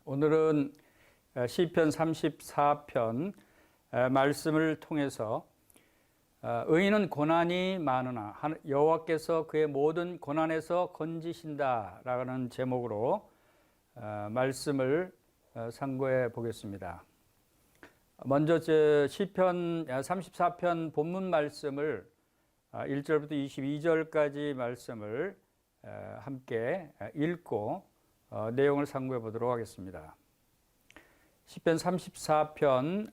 오늘은 시편 34편 말씀을 통해서 의인은 고난이 많으나 여호와께서 그의 모든 고난에서 건지신다 라는 제목으로 말씀을 상고해 보겠습니다. 먼저 시편 34편 본문 말씀을 1절부터 22절까지 말씀을 함께 읽고 내용을 상고해 보도록 하겠습니다. 시편 34편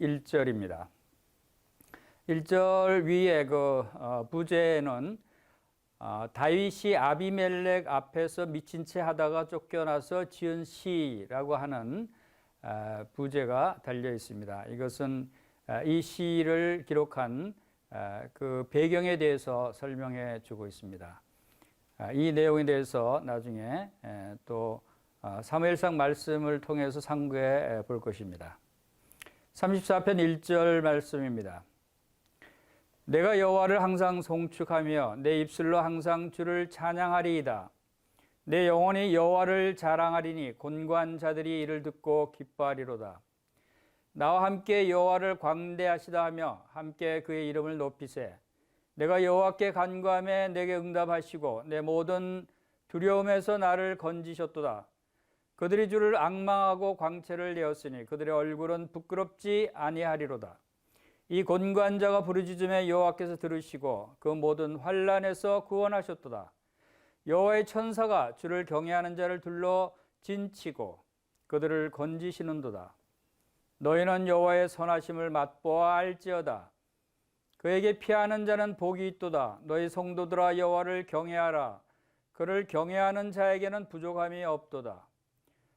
1절입니다. 1절 위에 부제는 다윗이 아비멜렉 앞에서 미친 채 하다가 쫓겨나서 지은 시라고 하는 부제가 달려 있습니다. 이것은 이 시를 기록한 그 배경에 대해서 설명해 주고 있습니다. 이 내용에 대해서 나중에 또 사무엘상 말씀을 통해서 상고해 볼 것입니다. 34편 1절 말씀입니다. 내가 여호와를 항상 송축하며 내 입술로 항상 주를 찬양하리이다. 내 영혼이 여호와를 자랑하리니 곤고한 자들이 이를 듣고 기뻐하리로다. 나와 함께 여호와를 광대하시다 하며 함께 그의 이름을 높이세. 내가 여호와께 간구하며 내게 응답하시고 내 모든 두려움에서 나를 건지셨도다. 그들이 주를 앙망하고 광채를 내었으니 그들의 얼굴은 부끄럽지 아니하리로다. 이 곤고한 자가 부르짖음에 여호와께서 들으시고 그 모든 환난에서 구원하셨도다. 여호와의 천사가 주를 경외하는 자를 둘러 진치고 그들을 건지시는도다. 너희는 여호와의 선하심을 맛보아 알지어다. 그에게 피하는 자는 복이 있도다. 너희 성도들아 여호와를 경외하라. 그를 경외하는 자에게는 부족함이 없도다.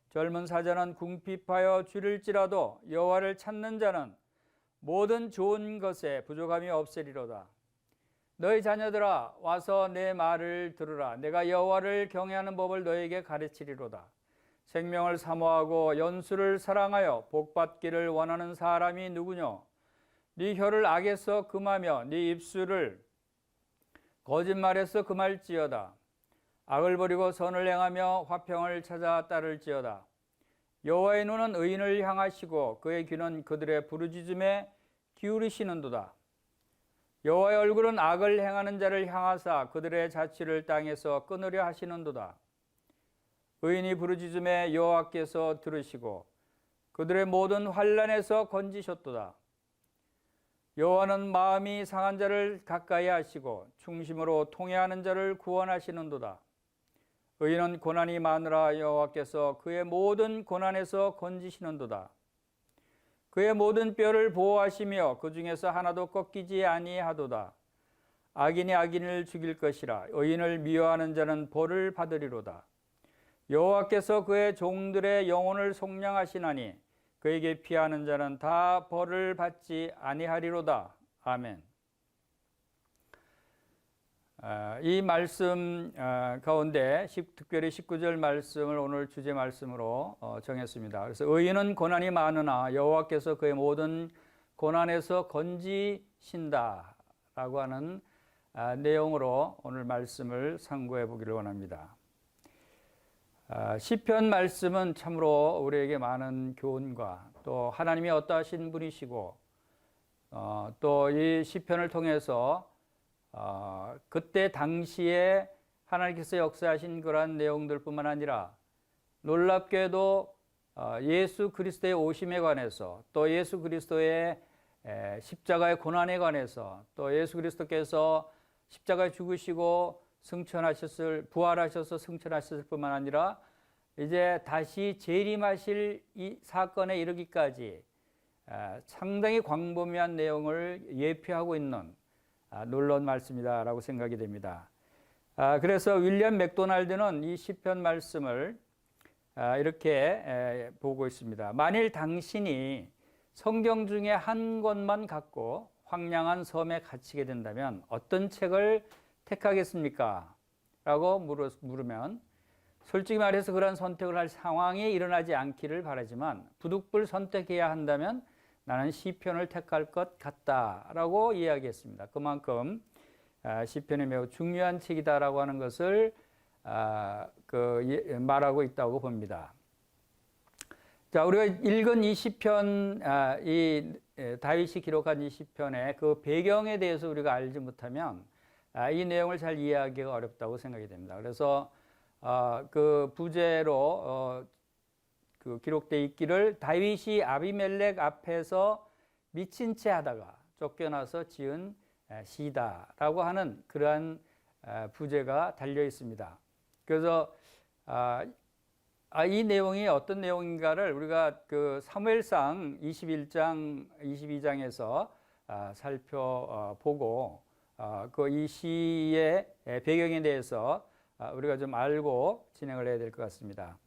젊은 사자는 궁핍하여 줄일지라도 여호와를 찾는 자는 모든 좋은 것에 부족함이 없으리로다. 너희 자녀들아 와서 내 말을 들으라. 내가 여호와를 경외하는 법을 너희에게 가르치리로다. 생명을 사모하고 연수를 사랑하여 복받기를 원하는 사람이 누구뇨? 네 혀를 악에서 금하며 네 입술을 거짓말에서 금할지어다. 악을 버리고 선을 행하며 화평을 찾아 따를지어다. 여호와의 눈은 의인을 향하시고 그의 귀는 그들의 부르짖음에 기울이시는도다. 여호와의 얼굴은 악을 행하는 자를 향하사 그들의 자취를 땅에서 끊으려 하시는도다. 의인이 부르짖음에 여호와께서 들으시고 그들의 모든 환난에서 건지셨도다. 여호와는 마음이 상한 자를 가까이 하시고 충심으로 통회하는 자를 구원하시는도다. 의인은 고난이 많으라 여호와께서 그의 모든 고난에서 건지시는도다. 그의 모든 뼈를 보호하시며 그 중에서 하나도 꺾이지 아니하도다. 악인이 악인을 죽일 것이라. 의인을 미워하는 자는 벌을 받으리로다. 여호와께서 그의 종들의 영혼을 속량하시나니 그에게 피하는 자는 다 벌을 받지 아니하리로다. 아멘. 이 말씀 가운데 특별히 19절 말씀을 오늘 주제 말씀으로 정했습니다. 그래서 의인은 고난이 많으나 여호와께서 그의 모든 고난에서 건지신다 라고 하는 내용으로 오늘 말씀을 상고해 보기를 원합니다. 시편 말씀은 참으로 우리에게 많은 교훈과 또 하나님이 어떠하신 분이시고 또 이 시편을 통해서 그때 당시에 하나님께서 역사하신 그러한 내용들뿐만 아니라 놀랍게도 예수 그리스도의 오심에 관해서 또 예수 그리스도의 십자가의 고난에 관해서 또 예수 그리스도께서 십자가에 죽으시고 부활하셔서 승천하셨을 뿐만 아니라 이제 다시 재림하실 이 사건에 이르기까지 상당히 광범위한 내용을 예표하고 있는 놀라운 말씀이다라고 생각이 됩니다. 그래서 윌리엄 맥도날드는 이 시편 말씀을 이렇게 보고 있습니다. 만일 당신이 성경 중에 한 권만 갖고 황량한 섬에 갇히게 된다면 어떤 책을 택하겠습니까? 라고 물으면 솔직히 말해서 그런 선택을 할 상황이 일어나지 않기를 바라지만 부득불 선택해야 한다면 나는 시편을 택할 것 같다라고 이야기했습니다. 그만큼 시편이 매우 중요한 책이다라고 하는 것을 말하고 있다고 봅니다. 자, 우리가 읽은 20편, 다윗이 기록한 20편의 그 배경에 대해서 우리가 알지 못하면 이 내용을 잘 이해하기가 어렵다고 생각이 됩니다. 그래서 그 부제로 그 기록되어 있기를 다윗이 아비멜렉 앞에서 미친 채 하다가 쫓겨나서 지은 시다라고 하는 그러한 부제가 달려 있습니다. 그래서 이 내용이 어떤 내용인가를 우리가 그 사무엘상 21장, 22장에서 살펴보고 그 이 시의 배경에 대해서 우리가 좀 알고 진행을 해야 될 것 같습니다.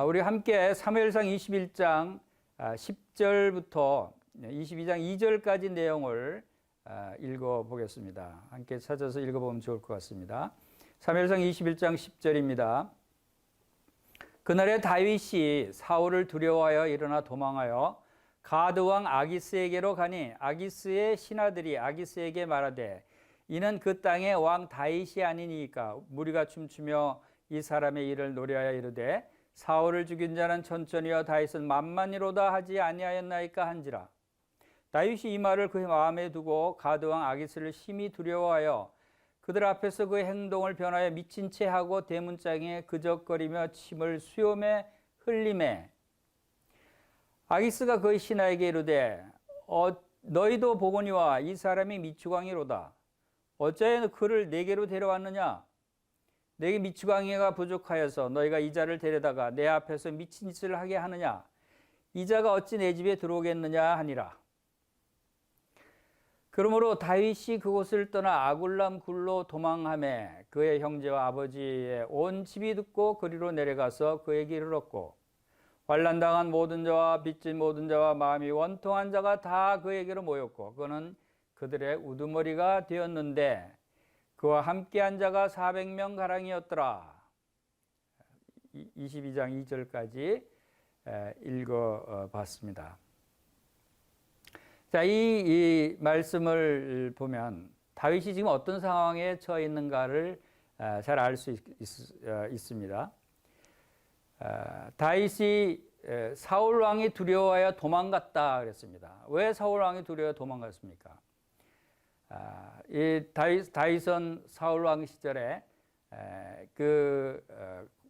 우리 함께 사무엘상 21장 10절부터 22장 2절까지 내용을 읽어보겠습니다. 함께 찾아서 읽어보면 좋을 것 같습니다. 사무엘상 21장 10절입니다. 그날에 다윗이 사울을 두려워하여 일어나 도망하여 가드 왕 아기스에게로 가니 아기스의 신하들이 아기스에게 말하되 이는 그 땅의 왕 다윗이 아니니까 무리가 춤추며 이 사람의 일을 노래하여 이르되 사울을 죽인 자는 천천히여 다윗은 만만이로다 하지 아니하였나이까 한지라. 다윗이 이 말을 그 마음에 두고 가드 왕 아기스를 심히 두려워하여 그들 앞에서 그 행동을 변하여 미친 채 하고 대문짝에 그적거리며 침을 수염에 흘리매 아기스가 그의 신하에게 이르되 너희도 보거니와 이 사람이 미추광이로다. 어찌하여 그를 내게로 데려왔느냐? 내게 미추광이가 부족하여서 너희가 이 자를 데려다가 내 앞에서 미친 짓을 하게 하느냐? 이 자가 어찌 내 집에 들어오겠느냐 하니라. 그러므로 다윗이 그곳을 떠나 아굴람 굴로 도망하매 그의 형제와 아버지의 온 집이 듣고 그리로 내려가서 그에게 이르렀고 환난당한 모든 자와 빚진 모든 자와 마음이 원통한 자가 다 그에게로 모였고 그는 그들의 우두머리가 되었는데 그와 함께한 자가 400명 가량이었더라. 22장 2절까지 읽어봤습니다. 자, 이 말씀을 보면 다윗이 지금 어떤 상황에 처해 있는가를 잘 알 수 있습니다. 다윗이 사울 왕이 두려워하여 도망갔다 그랬습니다. 왜 사울 왕이 두려워 도망갔습니까? 이 다윗은 사울 왕 시절에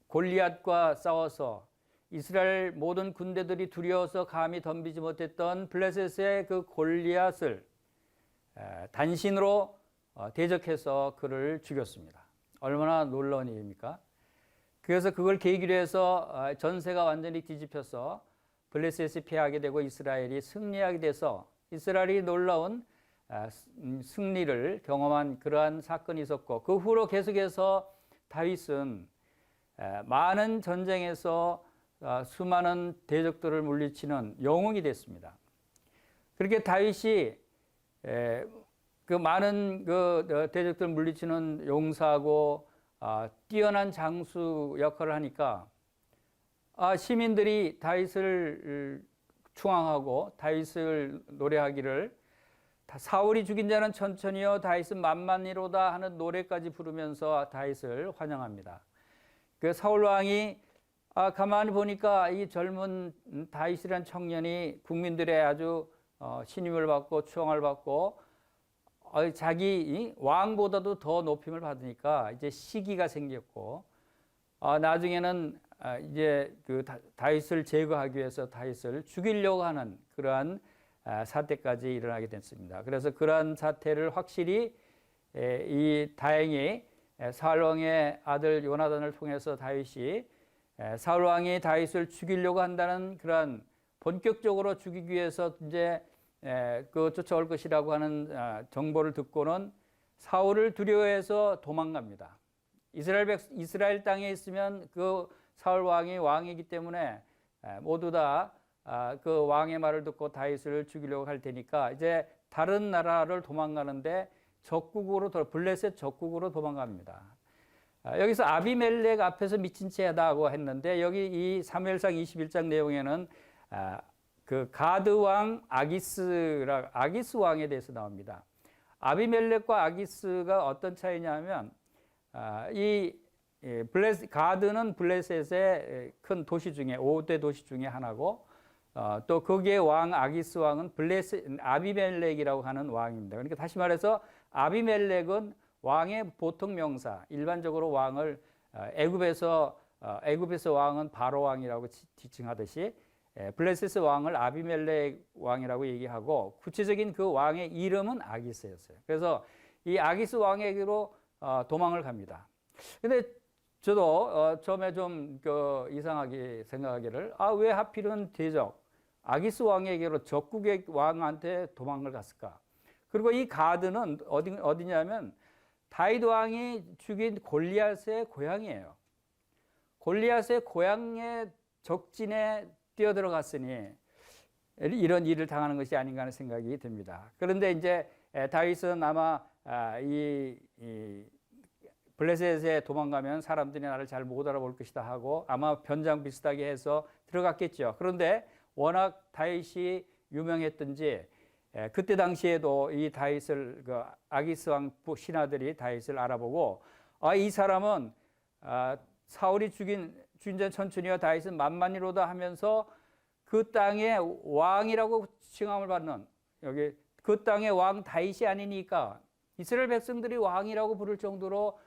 골리앗과 싸워서 이스라엘 모든 군대들이 두려워서 감히 덤비지 못했던 블레셋의 그 골리앗을 단신으로 대적해서 그를 죽였습니다. 얼마나 놀라운 일입니까? 그래서 그걸 계기로 해서 전세가 완전히 뒤집혀서 블레셋이 패하게 되고 이스라엘이 승리하게 돼서 이스라엘이 놀라운 승리를 경험한 그러한 사건이 있었고 그 후로 계속해서 다윗은 많은 전쟁에서 수많은 대적들을 물리치는 영웅이 됐습니다. 그렇게 다윗이 그 많은 그 대적들을 물리치는 용사고 뛰어난 장수 역할을 하니까 시민들이 다윗을 충앙하고 다윗을 노래하기를 사울이 죽인 자는 천천히요 다윗은 만만이로다 하는 노래까지 부르면서 다윗을 환영합니다. 그 사울 왕이 가만히 보니까 이 젊은 다윗이라는 청년이 국민들의 아주 신임을 받고 추앙을 받고 자기 왕보다도 더 높임을 받으니까 이제 시기가 생겼고 나중에는 이제 그 다윗을 제거하기 위해서 다윗을 죽이려고 하는 그러한 사태까지 일어나게 됐습니다. 그래서 그러한 사태를 확실히 다행히 사울 왕의 아들 요나단을 통해서 다윗이 사울 왕이 다윗을 죽이려고 한다는 그런 본격적으로 죽이기 위해서 이제 그 쫓아올 것이라고 하는 정보를 듣고는 사울을 두려워해서 도망갑니다. 이스라엘 땅에 있으면 그 사울 왕이 왕이기 때문에 모두 다 그 왕의 말을 듣고 다윗을 죽이려고 할 테니까 이제 다른 나라를 도망가는데 블레셋 적국으로 도망갑니다. 여기서 아비멜렉 앞에서 미친 채다고 했는데 여기 이 사무엘상 21장 내용에는 그 가드 왕 아기스 왕에 대해서 나옵니다. 아비멜렉과 아기스가 어떤 차이냐면 이 가드는 블레셋의 큰 도시 중에 5대 도시 중에 하나고 또 거기에 왕 아기스 왕은 아비멜렉이라고 하는 왕입니다. 그러니까 다시 말해서 아비멜렉은 왕의 보통 명사, 일반적으로 왕을 애굽에서 왕은 바로 왕이라고 지칭하듯이 블레셋 왕을 아비멜렉 왕이라고 얘기하고 구체적인 그 왕의 이름은 아기스였어요. 그래서 이 아기스 왕에게로 도망을 갑니다. 근데 저도 처음에 좀 이상하게 생각하기를 왜 하필은 대적 아기스 왕에게로 적국의 왕한테 도망을 갔을까? 그리고 이 가드는 어디냐면 다윗 왕이 죽인 골리앗의 고향이에요. 골리앗의 고향의 적진에 뛰어들어갔으니 이런 일을 당하는 것이 아닌가 하는 생각이 듭니다. 그런데 이제 다윗은 아마 이 블레셋에 도망가면 사람들이 나를 잘 못 알아볼 것이다 하고 아마 변장 비슷하게 해서 들어갔겠죠. 그런데 워낙 다윗이 유명했던지 그때 당시에도 이 다윗을 아기스 왕 신하들이 다윗을 알아보고 이 사람은 사울이 죽인 천춘이와 다윗은 만만이로다 하면서 그 땅의 왕이라고 칭함을 받는 여기 그 땅의 왕 다윗이 아니니까 이스라엘 백성들이 왕이라고 부를 정도로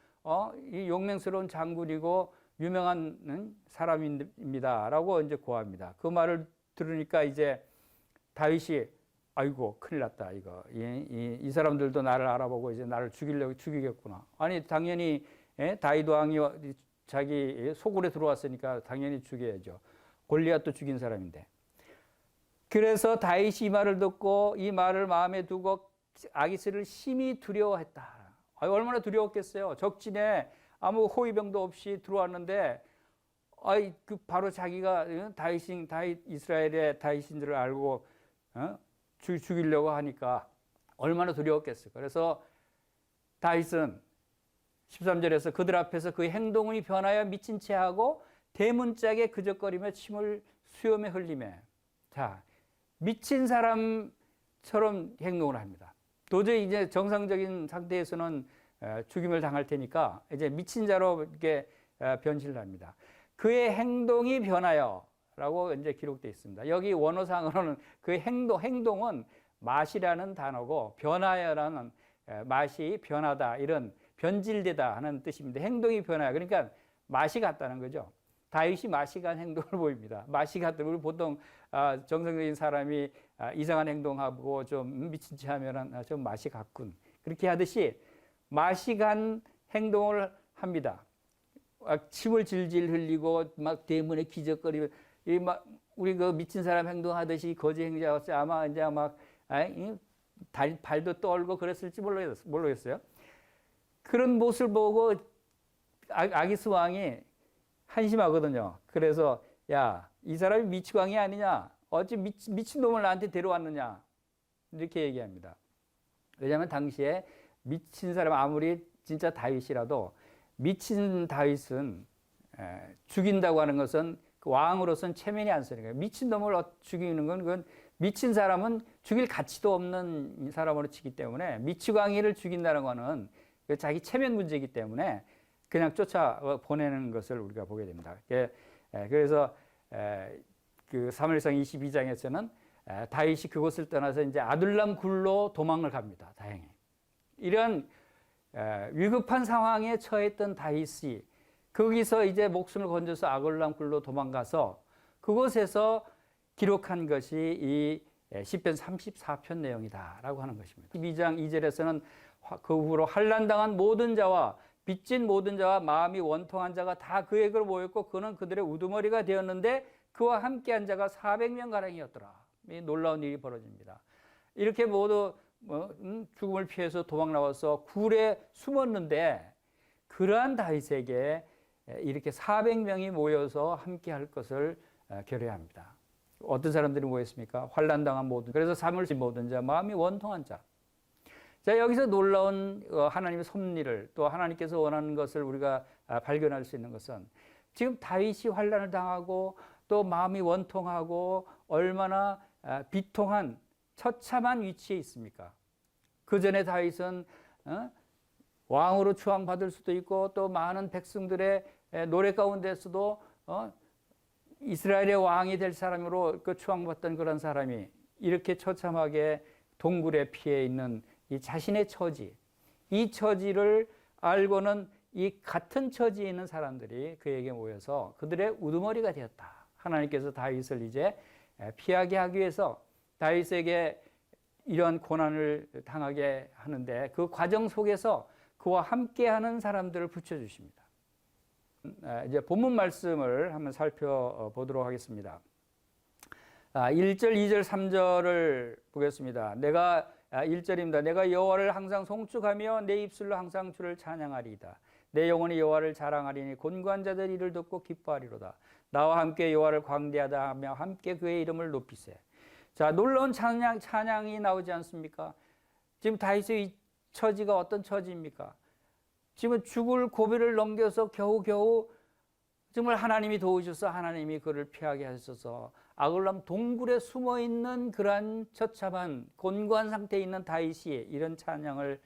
이 용맹스러운 장군이고 유명한 사람입니다라고 이제 고합니다. 그 말을 들으니까 이제 다윗이 아이고 큰일 났다 이거 이 사람들도 나를 알아보고 이제 나를 죽이겠구나. 아니 당연히 다윗 왕이 자기 소굴에 들어왔으니까 당연히 죽여야죠. 골리앗도 죽인 사람인데. 그래서 다윗이 이 말을 듣고 이 말을 마음에 두고 아기스를 심히 두려워했다. 얼마나 두려웠겠어요. 적진에 아무 호위병도 없이 들어왔는데 바로 자기가 다윗 이스라엘의 다윗인 줄 알고 죽이려고 하니까 얼마나 두려웠겠어요. 그래서 다윗은 13절에서 그들 앞에서 그의 행동이 변하여 미친 채 하고 대문짝에 그적거리며 침을 수염에 흘리며 미친 사람처럼 행동을 합니다. 도저히 이제 정상적인 상태에서는 죽임을 당할 테니까 이제 미친 자로 이렇게 변신을 합니다. 그의 행동이 변하여라고 이제 기록되어 있습니다. 여기 원어상으로는 그의 행동은 맛이라는 단어고 변하여라는 맛이 변하다 이런 변질되다 하는 뜻입니다. 행동이 변하여 그러니까 맛이 같다는 거죠. 다윗이 맛이 간 행동을 보입니다. 맛이 같다. 우리 보통 정상적인 사람이 이상한 행동하고 좀 미친 채 하면은 좀 맛이 갔군. 그렇게 하듯이 맛이 간 행동을 합니다. 침을 질질 흘리고 막 대문에 기적거리고 우리 그 미친 사람 행동하듯이 거지 행자같이 아마 이제 막 발도 떨고 그랬을지 모르겠어요. 그런 모습을 보고 아기스 왕이 한심하거든요. 그래서 이 사람이 미치광이 아니냐? 어찌 미친 놈을 나한테 데려왔느냐? 이렇게 얘기합니다. 왜냐하면 당시에 미친 사람 아무리 진짜 다윗이라도 미친 다윗은 죽인다고 하는 것은 왕으로서는 체면이 안 쓰는 거예요. 미친 놈을 죽이는 건 그건 미친 사람은 죽일 가치도 없는 사람으로 치기 때문에 미치광이를 죽인다는 거는 자기 체면 문제이기 때문에 그냥 쫓아 보내는 것을 우리가 보게 됩니다. 그래서 그 사무엘상 22장에서는 다윗이 그곳을 떠나서 이제 아둘람 굴로 도망을 갑니다. 다행히. 이런 위급한 상황에 처했던 다윗이 거기서 이제 목숨을 건져서 아둘람 굴로 도망가서 그곳에서 기록한 것이 이 시편 34편 내용이다라고 하는 것입니다. 12장 2절에서는 그 후로 환난당한 모든 자와 빚진 모든 자와 마음이 원통한 자가 다 그에게로 모였고 그는 그들의 우두머리가 되었는데 그와 함께한 자가 400명 가량이었더라. 이 놀라운 일이 벌어집니다. 이렇게 모두 죽음을 피해서 도망 나와서 굴에 숨었는데 그러한 다윗에게 이렇게 400명이 모여서 함께할 것을 결의합니다. 어떤 사람들이 모였습니까? 환난당한 모든, 그래서 삶을 진 모든 자, 마음이 원통한 자. 자, 여기서 놀라운 하나님의 섭리를 또 하나님께서 원하는 것을 우리가 발견할 수 있는 것은 지금 다윗이 환난을 당하고 또 마음이 원통하고 얼마나 비통한 처참한 위치에 있습니까? 그 전에 다윗은 왕으로 추앙받을 수도 있고 또 많은 백성들의 노래 가운데서도 이스라엘의 왕이 될 사람으로 그 추앙받던 그런 사람이 이렇게 처참하게 동굴에 피해 있는 이 자신의 처지, 이 처지를 알고는 이 같은 처지에 있는 사람들이 그에게 모여서 그들의 우두머리가 되었다. 하나님께서 다윗을 이제 피하게 하기 위해서 다윗에게 이러한 고난을 당하게 하는데 그 과정 속에서 그와 함께하는 사람들을 붙여주십니다. 이제 본문 말씀을 한번 살펴보도록 하겠습니다. 1절, 2절, 3절을 보겠습니다. 1절입니다. 내가 여호와를 항상 송축하며 내 입술로 항상 주를 찬양하리이다. 내 영혼이 여호와를 자랑하리니 곤고한 자들이 이를 듣고 기뻐하리로다. 나와 함께 여호와를 광대하다 하며 함께 그의 이름을 높이세. 자, 놀라운 찬양이 나오지 않습니까? 지금 다윗의 처지가 어떤 처지입니까? 지금 죽을 고비를 넘겨서 겨우겨우 정말 하나님이 도우셔서 하나님이 그를 피하게 하셔서 아글람 동굴에 숨어있는 그러한 처참한 곤고한 상태에 있는 다윗이 이런 찬양을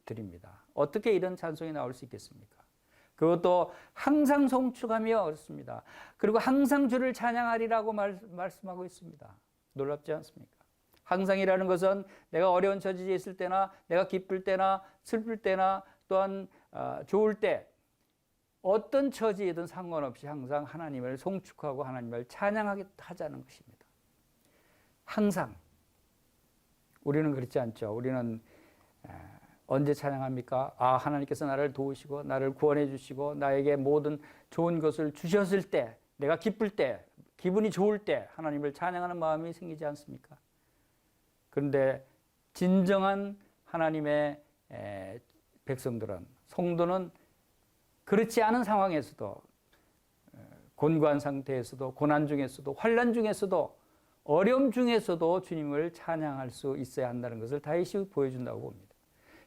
드립니다. 어떻게 이런 찬송이 나올 수 있겠습니까? 그것도 항상 송축하며 그렇습니다. 그리고 항상 주를 찬양하리라고 말씀하고 있습니다. 놀랍지 않습니까? 항상이라는 것은 내가 어려운 처지에 있을 때나 내가 기쁠 때나 슬플 때나 또한 좋을 때 어떤 처지이든 상관없이 항상 하나님을 송축하고 하나님을 찬양하자는 것입니다. 항상. 우리는 그렇지 않죠. 우리는 언제 찬양합니까? 하나님께서 나를 도우시고 나를 구원해 주시고 나에게 모든 좋은 것을 주셨을 때, 내가 기쁠 때, 기분이 좋을 때 하나님을 찬양하는 마음이 생기지 않습니까? 그런데 진정한 하나님의 백성들은, 성도는 그렇지 않은 상황에서도, 곤고한 상태에서도, 고난 중에서도, 환난 중에서도, 어려움 중에서도 주님을 찬양할 수 있어야 한다는 것을 다윗이 보여준다고 봅니다.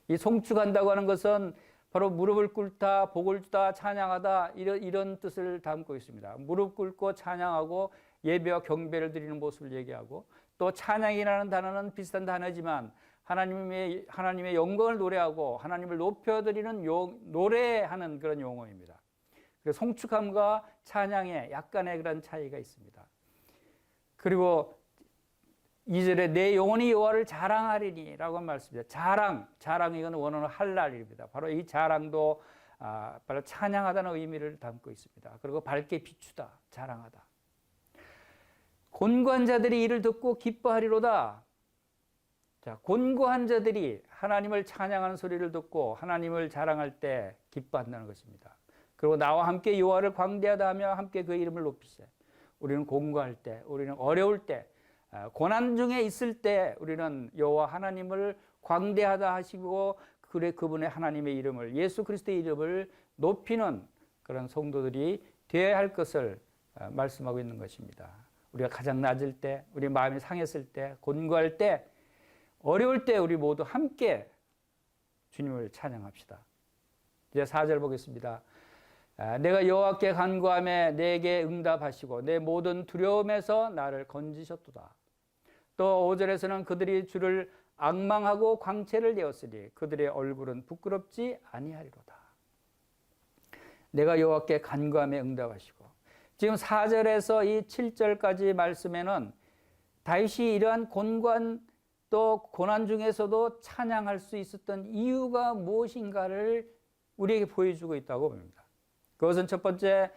이 송축한다고 하는 것은 바로 무릎을 꿇다, 복을 주다, 찬양하다 이런 뜻을 담고 있습니다. 무릎 꿇고 찬양하고 예배와 경배를 드리는 모습을 얘기하고, 또 찬양이라는 단어는 비슷한 단어지만 하나님의 영광을 노래하고 하나님을 높여드리는 노래하는 그런 용어입니다. 그래서 송축함과 찬양에 약간의 그런 차이가 있습니다. 그리고 2절에 내 영혼이 여호와를 자랑하리니 라고 말씀입니다. 자랑 이건 원어는 할랄입니다. 바로 이 자랑도 바로 찬양하다는 의미를 담고 있습니다. 그리고 밝게 비추다, 자랑하다. 곤고한 자들이 이를 듣고 기뻐하리로다. 자, 곤고한 자들이 하나님을 찬양하는 소리를 듣고 하나님을 자랑할 때 기뻐한다는 것입니다. 그리고 나와 함께 여호와를 광대하다 하며 함께 그 이름을 높이세. 우리는 곤고할 때, 우리는 어려울 때, 고난 중에 있을 때 우리는 여호와 하나님을 광대하다 하시고 그분의 하나님의 이름을, 예수 그리스도의 이름을 높이는 그런 성도들이 되어야 할 것을 말씀하고 있는 것입니다. 우리가 가장 낮을 때, 우리 마음이 상했을 때, 곤고할 때, 어려울 때 우리 모두 함께 주님을 찬양합시다. 이제 4절 보겠습니다. 내가 여호와께 간구하며 내게 응답하시고 내 모든 두려움에서 나를 건지셨도다. 또 5절에서는 그들이 주를 앙망하고 광채를 내었으니 그들의 얼굴은 부끄럽지 아니하리로다. 내가 여호와께 간구하며 응답하시고, 지금 4절에서 이 7절까지 말씀에는 다윗이 이러한 곤고한 또 고난 중에서도 찬양할 수 있었던 이유가 무엇인가를 우리에게 보여주고 있다고 봅니다. 그것은 첫 번째,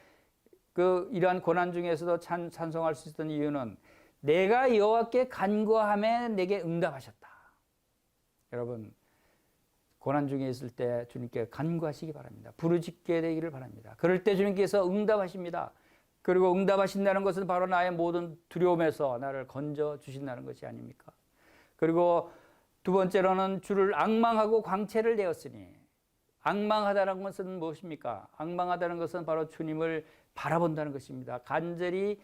이러한 고난 중에서도 찬송할 수 있었던 이유는 내가 여호와께 간구하며 내게 응답하셨다. 여러분, 고난 중에 있을 때 주님께 간구하시기 바랍니다. 부르짖게 되기를 바랍니다. 그럴 때 주님께서 응답하십니다. 그리고 응답하신다는 것은 바로 나의 모든 두려움에서 나를 건져 주신다는 것이 아닙니까? 그리고 두 번째로는 주를 앙망하고 광채를 내었으니, 앙망하다는 것은 무엇입니까? 앙망하다는 것은 바로 주님을 바라본다는 것입니다. 간절히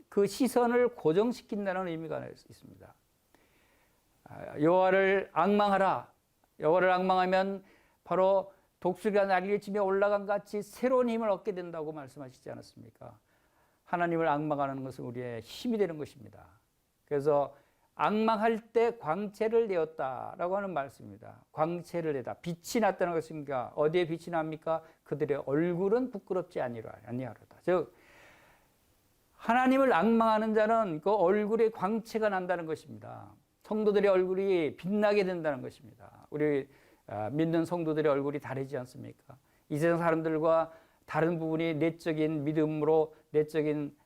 그 시선을 고정시킨다는 의미가 있습니다. 여호와를 앙망하라. 여호와를 앙망하면 바로 독수리가 날개를 치며 올라간 같이 새로운 힘을 얻게 된다고 말씀하시지 않았습니까? 하나님을 앙망하는 것은 우리의 힘이 되는 것입니다. 그래서 앙망할 때 광채를 내었다라고 하는 말씀입니다. 광채를 내다. 빛이 났다는 것입니까? 어디에 빛이 납니까? 그들의 얼굴은 부끄럽지 아니하로다. 즉 하나님을 앙망하는 자는 그 얼굴에 광채가 난다는 것입니다. 성도들의 얼굴이 빛나게 된다는 것입니다. 우리 믿는 성도들의 얼굴이 다르지 않습니까? 이 세상 사람들과 다른 부분이 내적인 믿음으로, 내적인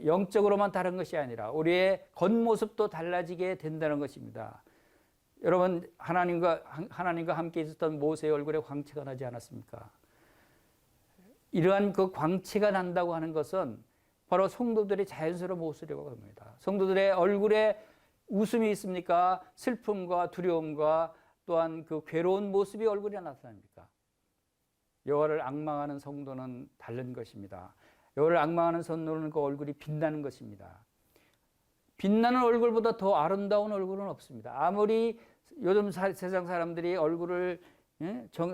영적으로만 다른 것이 아니라 우리의 겉모습도 달라지게 된다는 것입니다. 여러분, 하나님과 함께 있었던 모세의 얼굴에 광채가 나지 않았습니까? 이러한 그 광채가 난다고 하는 것은 바로 성도들의 자연스러운 모습이라고 합니다. 성도들의 얼굴에 웃음이 있습니까? 슬픔과 두려움과 또한 그 괴로운 모습이 얼굴에 나타납니까? 여호와를 앙망하는 성도는 다른 것입니다. 여호와를 앙망하는 성도는 그 얼굴이 빛나는 것입니다. 빛나는 얼굴보다 더 아름다운 얼굴은 없습니다. 아무리 요즘 세상 사람들이 얼굴을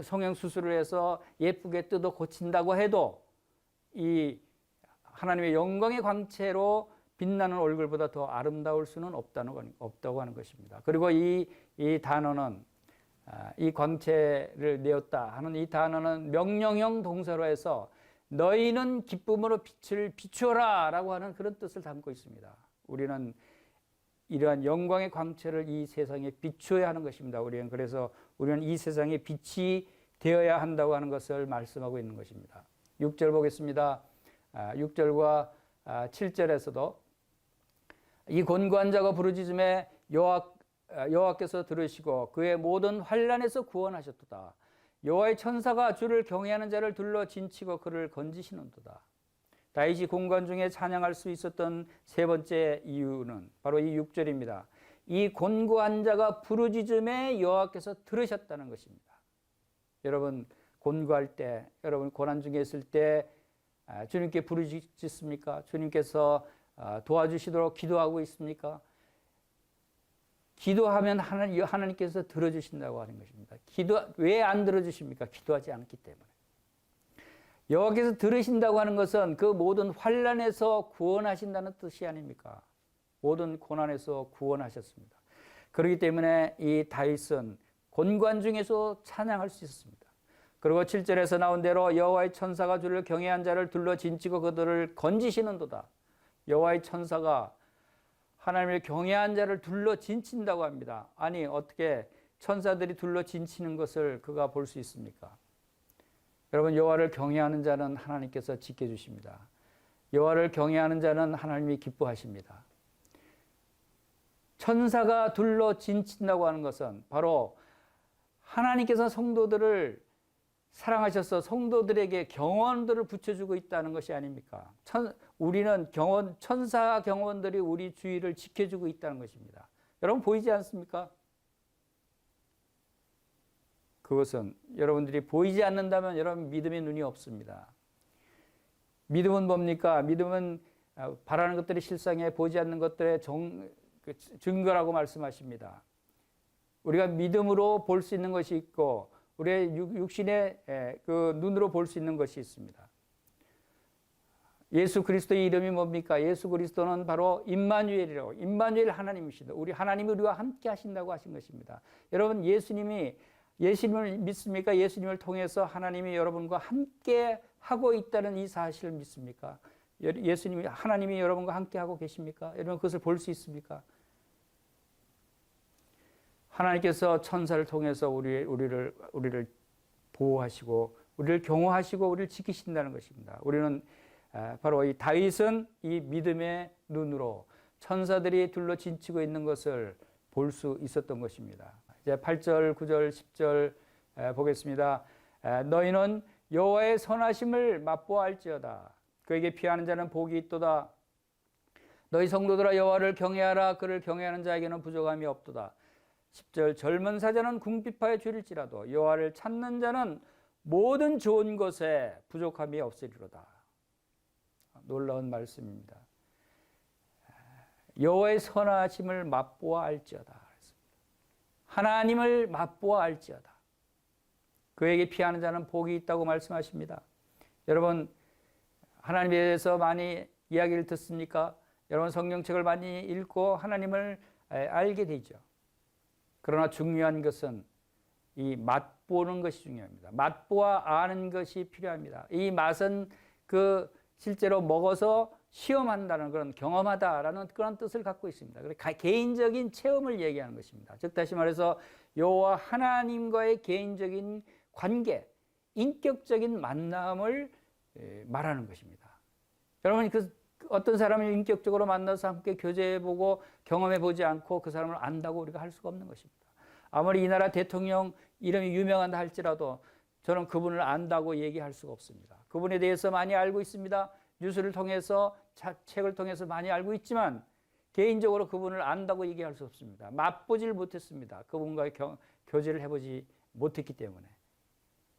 성형수술을 해서 예쁘게 뜯어 고친다고 해도 이 하나님의 영광의 광채로 빛나는 얼굴보다 더 아름다울 수는 없다고 하는 것입니다. 그리고 이 단어는 이 광채를 내었다 하는 이 단어는 명령형 동사로 해서 너희는 기쁨으로 빛을 비추어라 라고 하는 그런 뜻을 담고 있습니다. 우리는 이러한 영광의 광채를 이 세상에 비추어야 하는 것입니다. 그래서 우리는 이 세상에 빛이 되어야 한다고 하는 것을 말씀하고 있는 것입니다. 6절 보겠습니다. 6절과 7절에서도 이 곤고한 자가 부르짖음에 여호와께서 들으시고 그의 모든 환난에서 구원하셨도다. 여호와의 천사가 주를 경외하는 자를 둘러 진치고 그를 건지시는도다. 다윗이 공간 중에 찬양할 수 있었던 세 번째 이유는 바로 이 6절입니다. 이 곤고한 자가 부르짖음에 여호와께서 들으셨다는 것입니다. 여러분 곤고할 때, 여러분 고난 중에 있을 때 주님께 부르짖습니까? 주님께서 도와주시도록 기도하고 있습니까? 기도하면 하나님께서 들어주신다고 하는 것입니다. 왜 안 들어주십니까? 기도하지 않기 때문에. 여호와께서 들으신다고 하는 것은 그 모든 환난에서 구원하신다는 뜻이 아닙니까? 모든 고난에서 구원하셨습니다. 그렇기 때문에 이 다윗은 곤고한 중에서 찬양할 수 있었습니다. 그리고 7절에서 나온 대로 여호와의 천사가 주를 경외한 자를 둘러 진치고 그들을 건지시는도다. 여호와의 천사가 하나님을 경외한 자를 둘러 진친다고 합니다. 아니 어떻게 천사들이 둘러 진치는 것을 그가 볼 수 있습니까? 여러분 여호와를 경외하는 자는 하나님께서 지켜주십니다. 여호와를 경외하는 자는 하나님이 기뻐하십니다. 천사가 둘러 진친다고 하는 것은 바로 하나님께서 성도들을 사랑하셔서 성도들에게 경원들을 붙여주고 있다는 것이 아닙니까? 우리는 천사 경원들이 우리 주위를 지켜주고 있다는 것입니다. 여러분 보이지 않습니까? 그것은 여러분들이 보이지 않는다면 여러분 믿음의 눈이 없습니다. 믿음은 뭡니까? 믿음은 바라는 것들이 실상에 보이지 않는 것들의 증거라고 말씀하십니다. 우리가 믿음으로 볼 수 있는 것이 있고 우리의 육신의 그 눈으로 볼 수 있는 것이 있습니다. 예수 그리스도의 이름이 뭡니까? 예수 그리스도는 바로 임마누엘이라고. 임마누엘 하나님이시다. 하나님이 우리와 함께 하신다고 하신 것입니다. 여러분 예수님을 믿습니까? 예수님을 통해서 하나님이 여러분과 함께 하고 있다는 이 사실을 믿습니까? 하나님이 여러분과 함께 하고 계십니까? 여러분 그것을 볼 수 있습니까? 하나님께서 천사를 통해서 우리를 보호하시고 우리를 경호하시고 우리를 지키신다는 것입니다. 우리는 바로 이 다윗은 이 믿음의 눈으로 천사들이 둘러 진치고 있는 것을 볼 수 있었던 것입니다. 이제 8절, 9절, 10절 보겠습니다. 너희는 여호와의 선하심을 맛보아할지어다. 그에게 피하는 자는 복이 있도다. 너희 성도들아 여호와를 경외하라. 그를 경외하는 자에게는 부족함이 없도다. 10절 젊은 사자는 궁핍하여 줄일지라도 여호와를 찾는 자는 모든 좋은 것에 부족함이 없으리로다. 놀라운 말씀입니다. 여호와의 선하심을 맛보아 알지어다. 하나님을 맛보아 알지어다. 그에게 피하는 자는 복이 있다고 말씀하십니다. 여러분 하나님에 대해서 많이 이야기를 듣습니까? 여러분 성경책을 많이 읽고 하나님을 알게 되죠. 그러나 중요한 것은 이 맛보는 것이 중요합니다. 맛보아 아는 것이 필요합니다. 이 맛은 그 실제로 먹어서 시험한다는 그런 경험하다라는 그런 뜻을 갖고 있습니다. 개인적인 체험을 얘기하는 것입니다. 즉 다시 말해서 여호와 하나님과의 개인적인 관계, 인격적인 만남을 말하는 것입니다. 여러분 어떤 사람을 인격적으로 만나서 함께 교제해보고 경험해보지 않고 그 사람을 안다고 우리가 할 수가 없는 것입니다. 아무리 이 나라 대통령 이름이 유명하다 할지라도 저는 그분을 안다고 얘기할 수가 없습니다. 그분에 대해서 많이 알고 있습니다. 뉴스를 통해서 책을 통해서 많이 알고 있지만 개인적으로 그분을 안다고 얘기할 수 없습니다. 맛보질 못했습니다. 그분과의 교제를 해보지 못했기 때문에.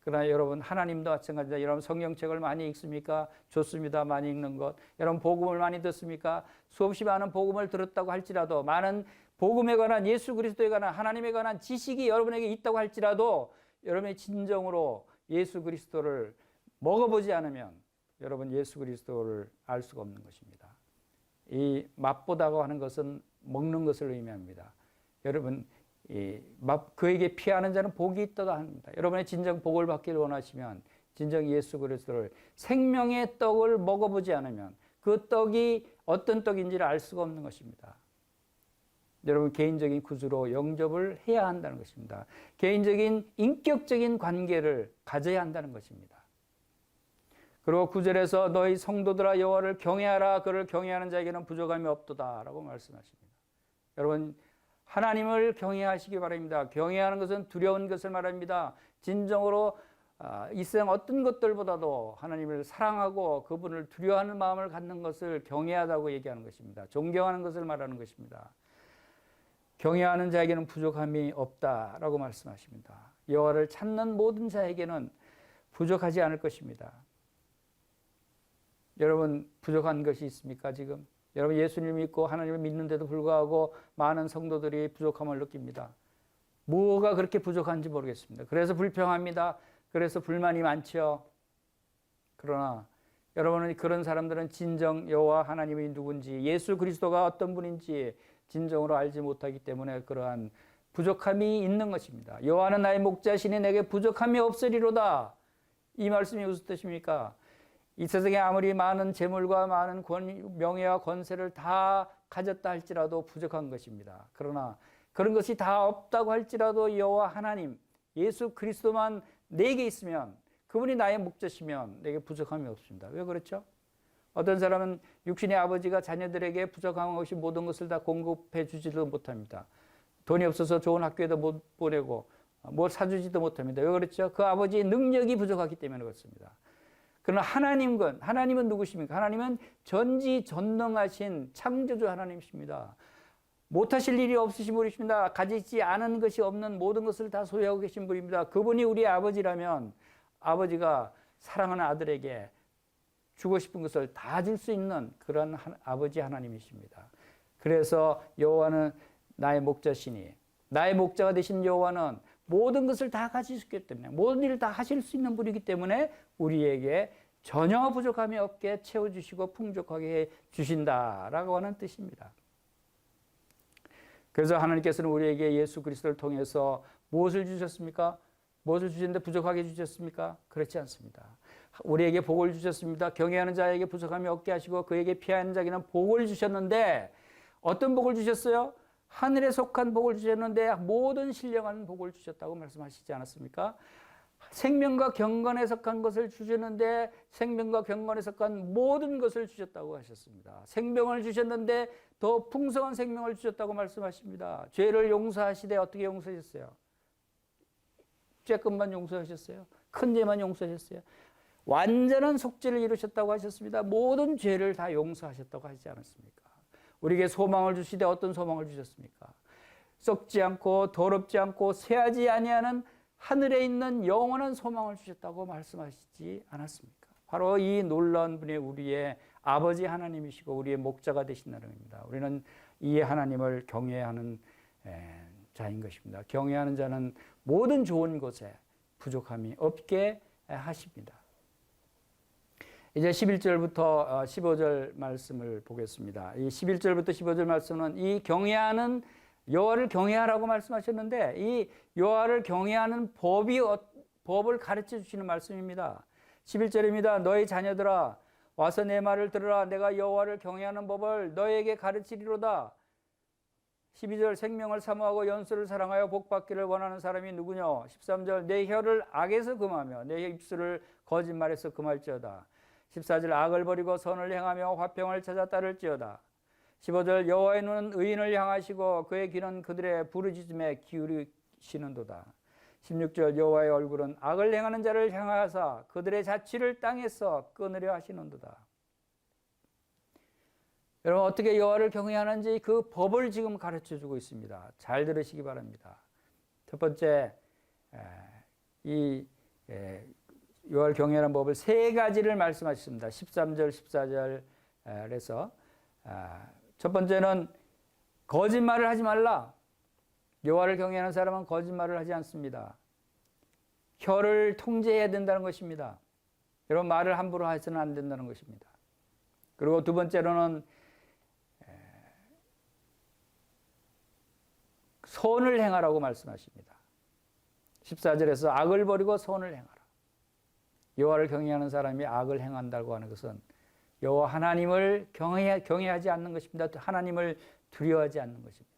그러나 여러분 하나님도 마찬가지입니다. 여러분 성경책을 많이 읽습니까? 좋습니다. 많이 읽는 것. 여러분 복음을 많이 듣습니까? 수없이 많은 복음을 들었다고 할지라도 많은 복음에 관한 예수 그리스도에 관한 하나님에 관한 지식이 여러분에게 있다고 할지라도 여러분의 진정으로 예수 그리스도를 먹어보지 않으면 여러분 예수 그리스도를 알 수가 없는 것입니다. 이 맛보다고 하는 것은 먹는 것을 의미합니다. 여러분 그에게 피하는 자는 복이 있다고 합니다. 여러분의 진정 복을 받기를 원하시면 진정 예수 그리스도를 생명의 떡을 먹어보지 않으면 그 떡이 어떤 떡인지를 알 수가 없는 것입니다. 여러분 개인적인 구주로 영접을 해야 한다는 것입니다. 개인적인 인격적인 관계를 가져야 한다는 것입니다. 그리고 9절에서 너희 성도들아 여호와를 경외하라. 그를 경외하는 자에게는 부족함이 없도다 라고 말씀하십니다. 여러분 하나님을 경외하시기 바랍니다. 경외하는 것은 두려운 것을 말합니다. 진정으로 이 세상 어떤 것들보다도 하나님을 사랑하고 그분을 두려워하는 마음을 갖는 것을 경외하다고 얘기하는 것입니다. 존경하는 것을 말하는 것입니다. 경외하는 자에게는 부족함이 없다라고 말씀하십니다. 여호와를 찾는 모든 자에게는 부족하지 않을 것입니다. 여러분 부족한 것이 있습니까 지금? 여러분 예수님을 믿고 하나님을 믿는데도 불구하고 많은 성도들이 부족함을 느낍니다. 뭐가 그렇게 부족한지 모르겠습니다. 그래서 불평합니다. 그래서 불만이 많죠. 그러나 여러분은 그런 사람들은 진정 여호와 하나님이 누군지 예수 그리스도가 어떤 분인지 진정으로 알지 못하기 때문에 그러한 부족함이 있는 것입니다. 여호와는 나의 목자시니 내게 부족함이 없으리로다. 이 말씀이 무슨 뜻입니까? 이 세상에 아무리 많은 재물과 많은 명예와 권세를 다 가졌다 할지라도 부족한 것입니다. 그러나 그런 것이 다 없다고 할지라도 여호와 하나님, 예수 그리스도만 내게 있으면 그분이 나의 목자시면 내게 부족함이 없습니다. 왜 그렇죠? 어떤 사람은 육신의 아버지가 자녀들에게 부족한 것이 모든 것을 다 공급해 주지도 못합니다. 돈이 없어서 좋은 학교에도 못 보내고 뭘 사주지도 못합니다. 왜 그렇죠? 그 아버지의 능력이 부족하기 때문에 그렇습니다. 그러나 하나님은 누구십니까? 하나님은 전지전능하신 창조주 하나님이십니다. 못하실 일이 없으신 분이십니다. 가지지 않은 것이 없는 모든 것을 다 소유하고 계신 분입니다. 그분이 우리 아버지라면 아버지가 사랑하는 아들에게 주고 싶은 것을 다 줄 수 있는 그런 아버지 하나님이십니다. 그래서 여호와는 나의 목자시니 나의 목자가 되신 여호와는 모든 것을 다 가지셨기 때문에 모든 일을 다 하실 수 있는 분이기 때문에 우리에게 전혀 부족함이 없게 채워주시고 풍족하게 해주신다라고 하는 뜻입니다. 그래서 하나님께서는 우리에게 예수 그리스도를 통해서 무엇을 주셨습니까? 무엇을 주셨는데 부족하게 주셨습니까? 그렇지 않습니다. 우리에게 복을 주셨습니다. 경외하는 자에게 부족함이 없게 하시고 그에게 피하는 자에게는 복을 주셨는데 어떤 복을 주셨어요? 하늘에 속한 복을 주셨는데 모든 신령한 복을 주셨다고 말씀하시지 않았습니까? 생명과 경건에 속한 것을 주셨는데 생명과 경건에 속한 모든 것을 주셨다고 하셨습니다. 생명을 주셨는데 더 풍성한 생명을 주셨다고 말씀하십니다. 죄를 용서하시되 어떻게 용서하셨어요? 쬐끔만 용서하셨어요? 큰 죄만 용서하셨어요? 완전한 속죄를 이루셨다고 하셨습니다. 모든 죄를 다 용서하셨다고 하지 않았습니까? 우리에게 소망을 주시되 어떤 소망을 주셨습니까? 썩지 않고 더럽지 않고 쇠하지 아니하는 하늘에 있는 영원한 소망을 주셨다고 말씀하시지 않았습니까? 바로 이 놀라운 분이 우리의 아버지 하나님이시고 우리의 목자가 되신다는 겁니다. 우리는 이 하나님을 경외하는 자인 것입니다. 경외하는 자는 모든 좋은 것에 부족함이 없게 하십니다. 이제 11절부터 15절 말씀을 보겠습니다. 이 11절부터 15절 말씀은 이 경외하는 여호와를 경외하라고 말씀하셨는데 이 여호와를 경외하는 법을 가르쳐 주시는 말씀입니다. 11절입니다. 너희 자녀들아 와서 내 말을 들으라. 내가 여호와를 경외하는 법을 너희에게 가르치리로다. 12절 생명을 사모하고 연수를 사랑하여 복받기를 원하는 사람이 누구냐. 13절 내 혀를 악에서 금하며 내 입술을 거짓말에서 금할지어다. 14절 악을 버리고 선을 행하며 화평을 찾아 따를지어다. 15절 여호와의 눈은 의인을 향하시고 그의 귀는 그들의 부르짖음에 기울이시는도다. 16절 여호와의 얼굴은 악을 행하는 자를 향하사 그들의 자취를 땅에서 끊으려 하시는도다. 여러분 어떻게 여호와를 경외하는지 그 법을 지금 가르쳐주고 있습니다. 잘 들으시기 바랍니다. 첫 번째 이 여호와를 경외하는 법을 세 가지를 말씀하셨습니다. 13절 14절에서 첫 번째는 거짓말을 하지 말라. 여호와를 경외하는 사람은 거짓말을 하지 않습니다. 혀를 통제해야 된다는 것입니다. 여러분 말을 함부로 해서는 안 된다는 것입니다. 그리고 두 번째로는 선을 행하라고 말씀하십니다. 14절에서 악을 버리고 선을 행하라. 여호와를 경외하는 사람이 악을 행한다고 하는 것은 여호와 하나님을 경외하지 않는 것입니다. 하나님을 두려워하지 않는 것입니다.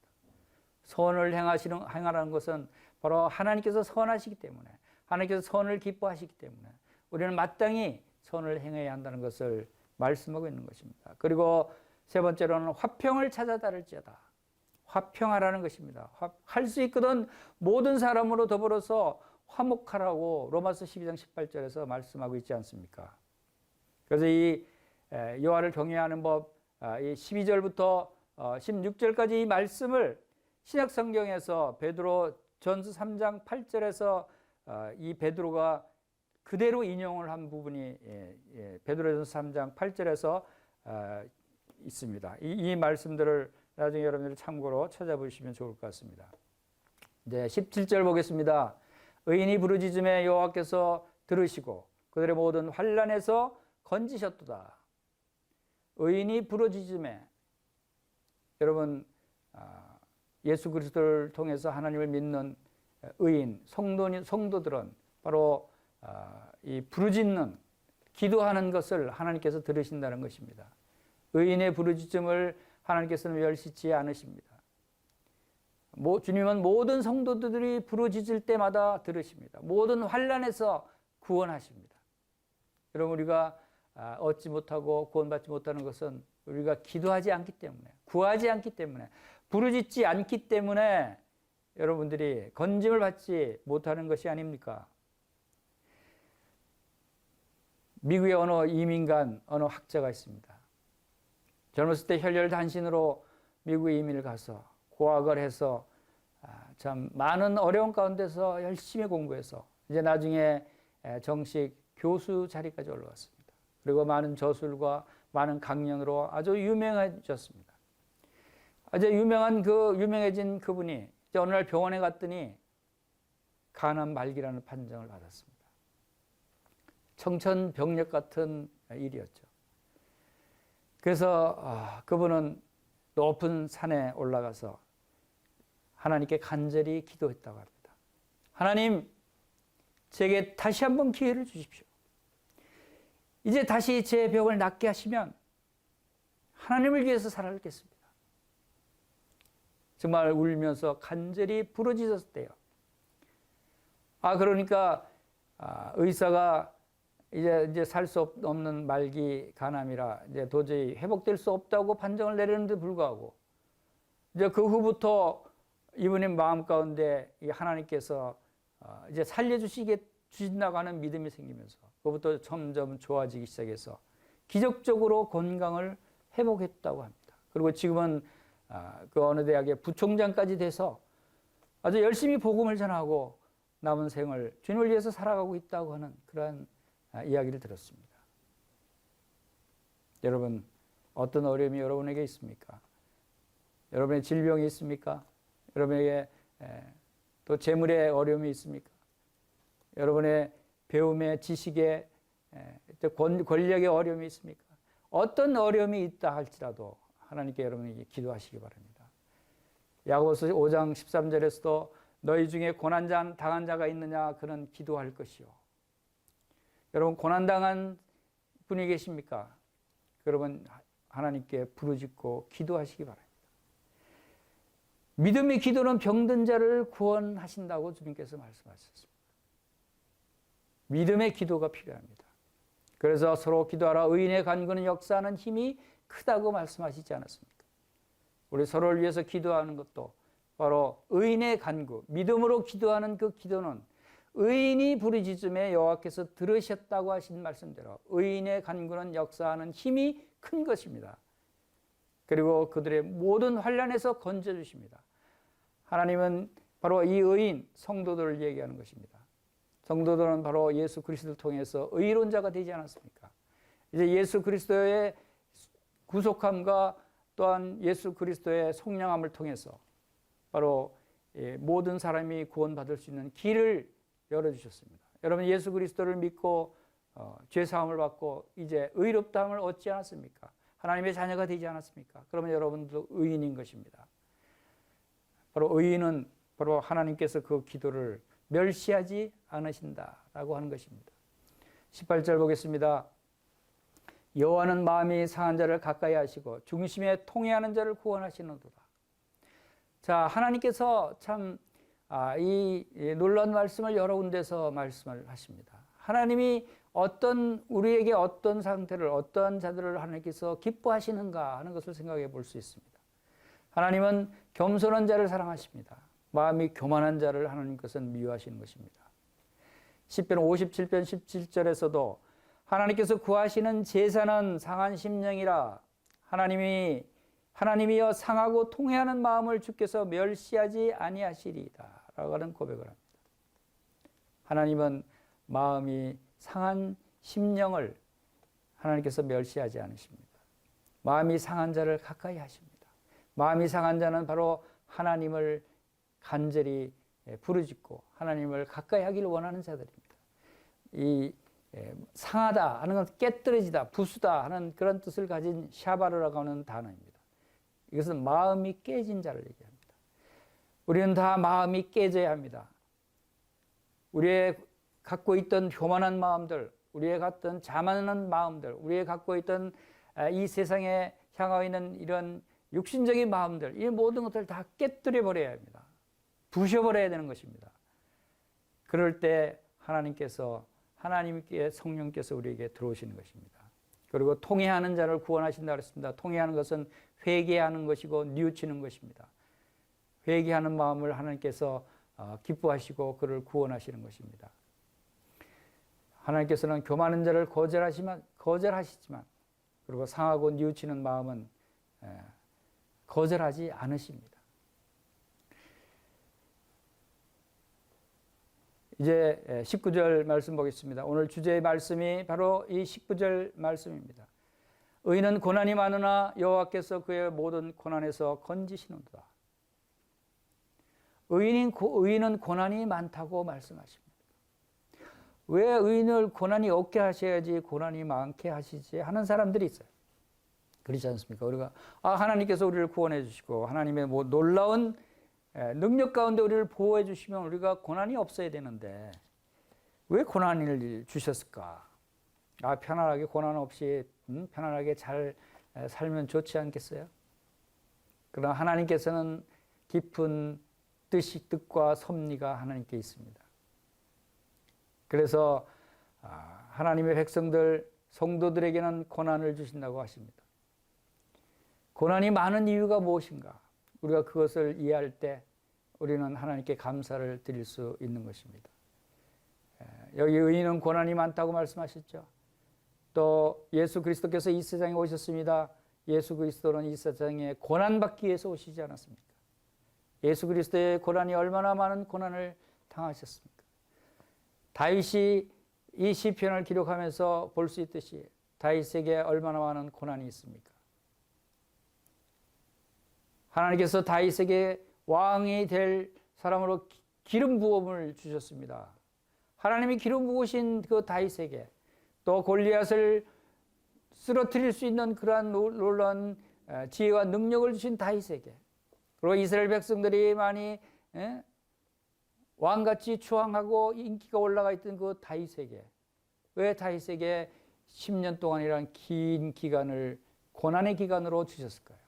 선을 행하라는 것은 바로 하나님께서 선하시기 때문에 하나님께서 선을 기뻐하시기 때문에 우리는 마땅히 선을 행해야 한다는 것을 말씀하고 있는 것입니다. 그리고 세 번째로는 화평을 찾아 따를지어다. 화평하라는 것입니다. 할 수 있거든 모든 사람으로 더불어서 화목하라고 로마서 12장 18절에서 말씀하고 있지 않습니까? 그래서 이 여호와를 경외하는 법, 이 12절부터 16절까지 이 말씀을 신약 성경에서 베드로 전서 3장 8절에서 이 베드로가 그대로 인용을 한 부분이 베드로전서 3장 8절에서 있습니다. 이 말씀들을 나중에 여러분들이 참고로 찾아보시면 좋을 것 같습니다. 이제 17절 보겠습니다. 의인이 부르짖음에 여호와께서 들으시고 그들의 모든 환난에서 건지셨도다. 의인이 부르짖음에 여러분 예수 그리스도를 통해서 하나님을 믿는 의인 성도들은 바로 이 부르짖는 기도하는 것을 하나님께서 들으신다는 것입니다. 의인의 부르짖음을 하나님께서는 멸시치 않으십니다. 주님은 모든 성도들이 부르짖을 때마다 들으십니다. 모든 환난에서 구원하십니다. 여러분 우리가 얻지 못하고 구원받지 못하는 것은 우리가 기도하지 않기 때문에 구하지 않기 때문에 부르짖지 않기 때문에 여러분들이 건짐을 받지 못하는 것이 아닙니까? 미국의 어느 이민간 어느 학자가 있습니다. 젊었을 때 혈혈단신으로 미국에 이민을 가서 고학을 해서 참 많은 어려운 가운데서 열심히 공부해서 이제 나중에 정식 교수 자리까지 올라왔습니다. 그리고 많은 저술과 많은 강연으로 아주 유명해졌습니다. 아주 유명해진 그분이 이제 어느 날 병원에 갔더니 간암 말기라는 판정을 받았습니다. 청천벽력 같은 일이었죠. 그래서 그분은 높은 산에 올라가서 하나님께 간절히 기도했다고 합니다. 하나님, 제게 다시 한번 기회를 주십시오. 이제 다시 제 병을 낫게 하시면 하나님을 위해서 살아가겠습니다. 정말 울면서 간절히 부르짖었대요. 그러니까 의사가 이제 살 수 없는 말기 간암이라 이제 도저히 회복될 수 없다고 판정을 내리는데 불구하고 이제 그 후부터 이분의 마음 가운데 하나님께서 이제 주신다고 하는 믿음이 생기면서 그부터 점점 좋아지기 시작해서 기적적으로 건강을 회복했다고 합니다. 그리고 지금은 그 어느 대학의 부총장까지 돼서 아주 열심히 복음을 전하고 남은 생을 주님을 위해서 살아가고 있다고 하는 그러한 이야기를 들었습니다. 여러분, 어떤 어려움이 여러분에게 있습니까? 여러분의 질병이 있습니까? 여러분에게 또 재물의 어려움이 있습니까? 여러분의 배움의 지식의 권력의 어려움이 있습니까? 어떤 어려움이 있다 할지라도 하나님께 여러분에게 기도하시기 바랍니다. 야고보서 5장 13절에서도 너희 중에 고난 당한 자가 있느냐 그는 기도할 것이요. 여러분 고난당한 분이 계십니까? 여러분 하나님께 부르짖고 기도하시기 바랍니다. 믿음의 기도는 병든 자를 구원하신다고 주님께서 말씀하셨습니다. 믿음의 기도가 필요합니다. 그래서 서로 기도하라. 의인의 간구는 역사하는 힘이 크다고 말씀하시지 않았습니까? 우리 서로를 위해서 기도하는 것도 바로 의인의 간구, 믿음으로 기도하는 그 기도는 의인이 부르짖음에 여호와께서 들으셨다고 하신 말씀대로 의인의 간구는 역사하는 힘이 큰 것입니다. 그리고 그들의 모든 환난에서 건져주십니다. 하나님은 바로 이 의인, 성도들을 얘기하는 것입니다. 성도들은 바로 예수 그리스도를 통해서 의론자가 되지 않았습니까? 이제 예수 그리스도의 구속함과 또한 예수 그리스도의 속량함을 통해서 바로 모든 사람이 구원받을 수 있는 길을 열어주셨습니다. 여러분 예수 그리스도를 믿고 죄사함을 받고 이제 의롭다함을 얻지 않았습니까? 하나님의 자녀가 되지 않았습니까? 그러면 여러분도 의인인 것입니다. 바로 의인은 바로 하나님께서 그 기도를 멸시하지 않으신다라고 하는 것입니다. 18절 보겠습니다. 여호와는 마음이 상한 자를 가까이 하시고 중심에 통회하는 자를 구원하시는도다. 자, 하나님께서 참 이 놀라운 말씀을 여러 군데서 말씀을 하십니다. 하나님이 우리에게 어떤 상태를, 어떤 자들을 하나님께서 기뻐하시는가 하는 것을 생각해 볼 수 있습니다. 하나님은 겸손한 자를 사랑하십니다. 마음이 교만한 자를 하나님께서는 미워하시는 것입니다. 시편 57편 17절에서도 하나님께서 구하시는 제사는 상한 심령이라 하나님이여 상하고 통회하는 마음을 주께서 멸시하지 아니하시리이다 라고 하는 고백을 합니다. 하나님은 마음이 상한 심령을 하나님께서 멸시하지 않으십니다. 마음이 상한 자를 가까이 하십니다. 마음이 상한 자는 바로 하나님을 간절히 부르짖고 하나님을 가까이 하기를 원하는 자들입니다. 이 상하다 하는 건 깨뜨려지다, 부수다 하는 그런 뜻을 가진 샤바르라고 하는 단어입니다. 이것은 마음이 깨진 자를 얘기합니다. 우리는 다 마음이 깨져야 합니다. 우리의 갖고 있던 교만한 마음들, 우리의 갖던 자만한 마음들, 우리의 갖고 있던 이 세상에 향하고 있는 이런 육신적인 마음들, 이 모든 것들을 다 깨뜨려 버려야 합니다. 부셔버려야 되는 것입니다. 그럴 때 하나님께 성령께서 우리에게 들어오시는 것입니다. 그리고 통회하는 자를 구원하신다 그랬습니다. 통회하는 것은 회개하는 것이고 뉘우치는 것입니다. 회개하는 마음을 하나님께서 기뻐하시고 그를 구원하시는 것입니다. 하나님께서는 교만한 자를 거절하시지만 그리고 상하고 뉘우치는 마음은 거절하지 않으십니다. 이제 19절 말씀 보겠습니다. 오늘 주제의 말씀이 바로 이 19절 말씀입니다. 의인은 고난이 많으나 여호와께서 그의 모든 고난에서 건지시는도다. 의인은 고난이 많다고 말씀하십니다. 왜 의인을 고난이 없게 하셔야지 고난이 많게 하시지 하는 사람들이 있어요. 그렇지 않습니까? 우리가 하나님께서 우리를 구원해 주시고 하나님의 놀라운 능력 가운데 우리를 보호해 주시면 우리가 고난이 없어야 되는데 왜 고난을 주셨을까? 편안하게 고난 없이 편안하게 잘 살면 좋지 않겠어요? 그러나 하나님께서는 깊은 뜻과 섭리가 하나님께 있습니다. 그래서 하나님의 백성들, 성도들에게는 고난을 주신다고 하십니다. 고난이 많은 이유가 무엇인가? 우리가 그것을 이해할 때 우리는 하나님께 감사를 드릴 수 있는 것입니다. 여기 의인은 고난이 많다고 말씀하셨죠. 또 예수 그리스도께서 이 세상에 오셨습니다. 예수 그리스도는 이 세상에 고난받기 위해서 오시지 않았습니까? 예수 그리스도의 고난이 얼마나 많은 고난을 당하셨습니까? 다윗이 이 시편을 기록하면서 볼 수 있듯이 다윗에게 얼마나 많은 고난이 있습니까? 하나님께서 다윗에게 왕이 될 사람으로 기름 부음을 주셨습니다. 하나님이 기름 부으신 그 다윗에게 또 골리앗을 쓰러뜨릴 수 있는 그러한 놀라운 지혜와 능력을 주신 다윗에게, 그리고 이스라엘 백성들이 많이 왕같이 추앙하고 인기가 올라가 있던 그 다윗에게, 왜 다윗에게 10년 동안이라는 긴 기간을 고난의 기간으로 주셨을까요?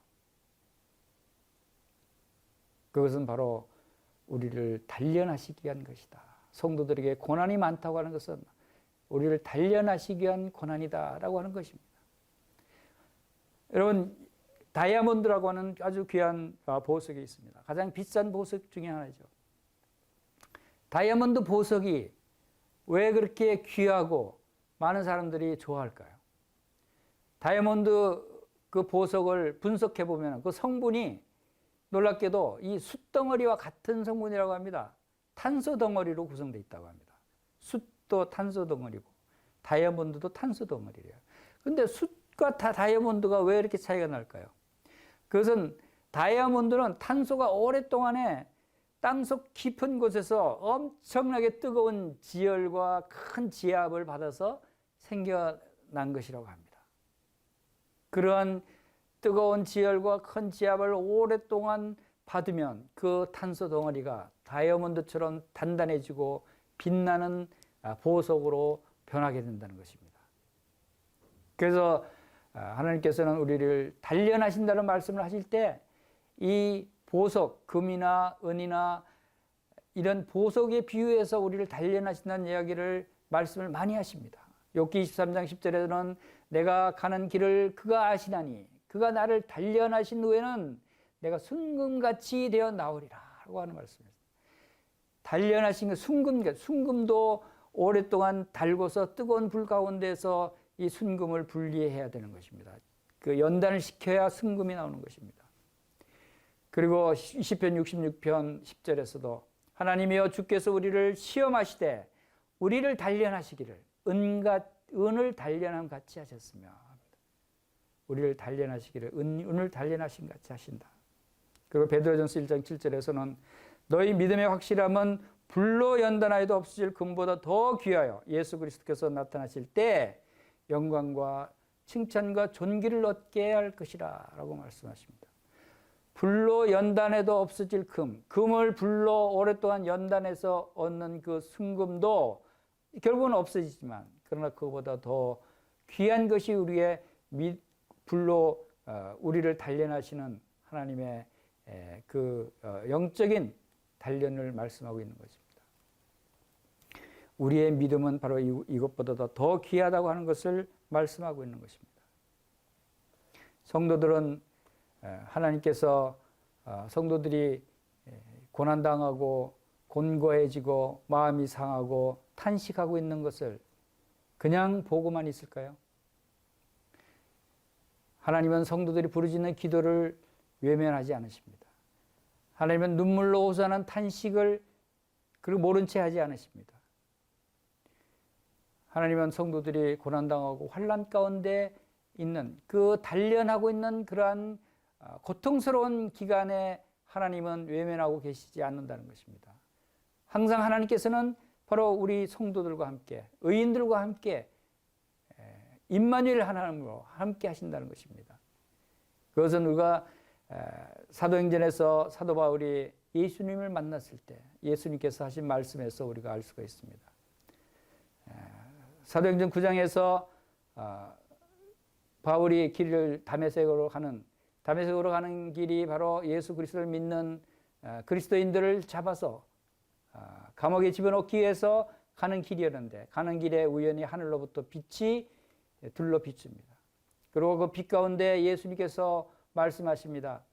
그것은 바로 우리를 단련하시기 위한 것이다. 성도들에게 고난이 많다고 하는 것은 우리를 단련하시기 위한 고난이다라고 하는 것입니다. 여러분, 다이아몬드라고 하는 아주 귀한 보석이 있습니다. 가장 비싼 보석 중에 하나죠. 다이아몬드 보석이 왜 그렇게 귀하고 많은 사람들이 좋아할까요? 다이아몬드 그 보석을 분석해 보면 그 성분이 놀랍게도 이 숯덩어리와 같은 성분이라고 합니다. 탄소 덩어리로 구성되어 있다고 합니다. 숯도 탄소 덩어리고 다이아몬드도 탄소 덩어리래요. 그런데 숯과 다이아몬드가 왜 이렇게 차이가 날까요? 그것은 다이아몬드는 탄소가 오랫동안에 땅속 깊은 곳에서 엄청나게 뜨거운 지열과 큰 지압을 받아서 생겨난 것이라고 합니다. 그러한 뜨거운 지열과 큰 지압을 오랫동안 받으면 그 탄소 덩어리가 다이아몬드처럼 단단해지고 빛나는 보석으로 변하게 된다는 것입니다. 그래서 하나님께서는 우리를 단련하신다는 말씀을 하실 때 이 보석, 금이나 은이나 이런 보석에 비유해서 우리를 단련하신다는 이야기를 말씀을 많이 하십니다. 욥기 23장 10절에는 내가 가는 길을 그가 아시나니 그가 나를 단련하신 후에는 내가 순금같이 되어 나오리라 라고 하는 말씀입니다. 단련하신 것, 순금도 오랫동안 달궈서 뜨거운 불 가운데서 이 순금을 분리해야 되는 것입니다. 그 연단을 시켜야 순금이 나오는 것입니다. 그리고 시편 66편 10절에서도 하나님이여 주께서 우리를 시험하시되 우리를 단련하시기를 은을 단련함 같이 하셨으며, 우리를 단련하시기를 은을 단련하신 같이 하신다. 그리고 베드로전서 1장 7절에서는 너희 믿음의 확실함은 불로 연단하여도 없어질 금보다 더 귀하여 예수 그리스도께서 나타나실 때 영광과 칭찬과 존귀를 얻게 할 것이라 라고 말씀하십니다. 불로 연단해도 없어질 금을 불로 오랫동안 연단해서 얻는 그 순금도 결국은 없어지지만, 그러나 그보다 더 귀한 것이 우리의 불로 우리를 단련하시는 하나님의 그 영적인 단련을 말씀하고 있는 것입니다. 우리의 믿음은 바로 이것보다 더 귀하다고 하는 것을 말씀하고 있는 것입니다. 성도들은 하나님께서 성도들이 고난당하고 곤고해지고 마음이 상하고 탄식하고 있는 것을 그냥 보고만 있을까요? 하나님은 성도들이 부르짖는 기도를 외면하지 않으십니다. 하나님은 눈물로 호소하는 탄식을 그리고 모른 채 하지 않으십니다. 하나님은 성도들이 고난당하고 환난 가운데 있는 그 단련하고 있는 그러한 고통스러운 기간에 하나님은 외면하고 계시지 않는다는 것입니다. 항상 하나님께서는 바로 우리 성도들과 함께, 의인들과 함께 임마누엘 하나님으로 함께 하신다는 것입니다. 그것은 우리가 사도행전에서 사도 바울이 예수님을 만났을 때 예수님께서 하신 말씀에서 우리가 알 수가 있습니다. 사도행전 9장에서 바울이 길을 다메섹으로 가는 길이 바로 예수 그리스도를 믿는 그리스도인들을 잡아서 감옥에 집어넣기 위해서 가는 길이었는데, 가는 길에 우연히 하늘로부터 빛이 둘러 비춥니다. 그리고 그 빛 가운데 예수님께서 말씀하십니다.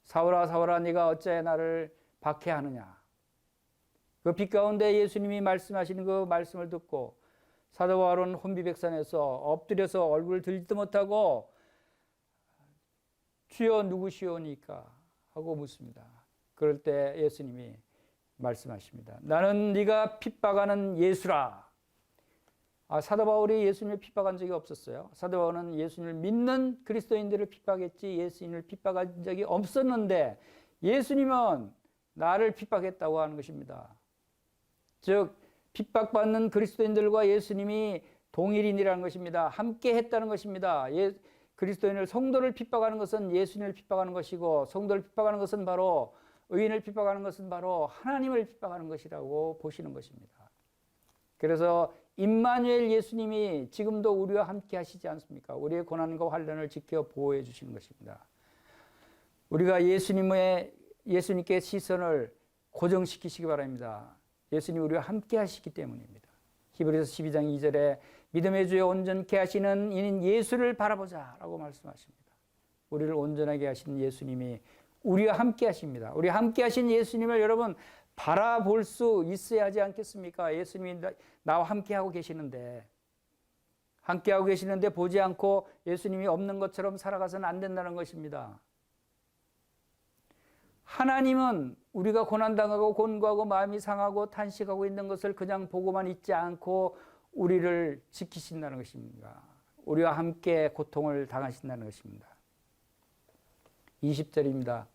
사울아 사울아 네가 어찌하여 나를 박해하느냐. 그 빛 가운데 예수님이 말씀하시는 그 말씀을 듣고 사도 바울은 혼비백산에서 엎드려서 얼굴을 들지도 못하고 주여 누구시오니까 하고 묻습니다. 그럴 때 예수님이 말씀하십니다. 나는 네가 핍박하는 예수라. 사도 바울이 예수님을 핍박한 적이 없었어요. 사도 바울은 예수님을 믿는 그리스도인들을 핍박했지 예수님을 핍박한 적이 없었는데 예수님은 나를 핍박했다고 하는 것입니다. 즉 핍박받는 그리스도인들과 예수님이 동일인이라는 것입니다. 함께 했다는 것입니다. 그리스도인을 성도를 핍박하는 것은 예수님을 핍박하는 것이고 성도를 핍박하는 것은 바로 의인을 핍박하는 것은 바로 하나님을 핍박하는 것이라고 보시는 것입니다. 그래서 임마누엘 예수님이 지금도 우리와 함께 하시지 않습니까? 우리의 고난과 환난을 지켜 보호해 주시는 것입니다. 우리가 예수님께 시선을 고정시키시기 바랍니다. 예수님이 우리와 함께 하시기 때문입니다. 히브리서 12장 2절에 믿음의 주에 온전케 하시는 이는 예수를 바라보자 라고 말씀하십니다. 우리를 온전하게 하시는 예수님이 우리와 함께 하십니다. 우리와 함께 하신 예수님을 여러분 바라볼 수 있어야 하지 않겠습니까? 예수님이 나와 함께하고 계시는데 보지 않고 예수님이 없는 것처럼 살아가서는 안 된다는 것입니다. 하나님은 우리가 고난당하고 곤고하고 마음이 상하고 탄식하고 있는 것을 그냥 보고만 있지 않고 우리를 지키신다는 것입니다. 우리와 함께 고통을 당하신다는 것입니다. 20절입니다.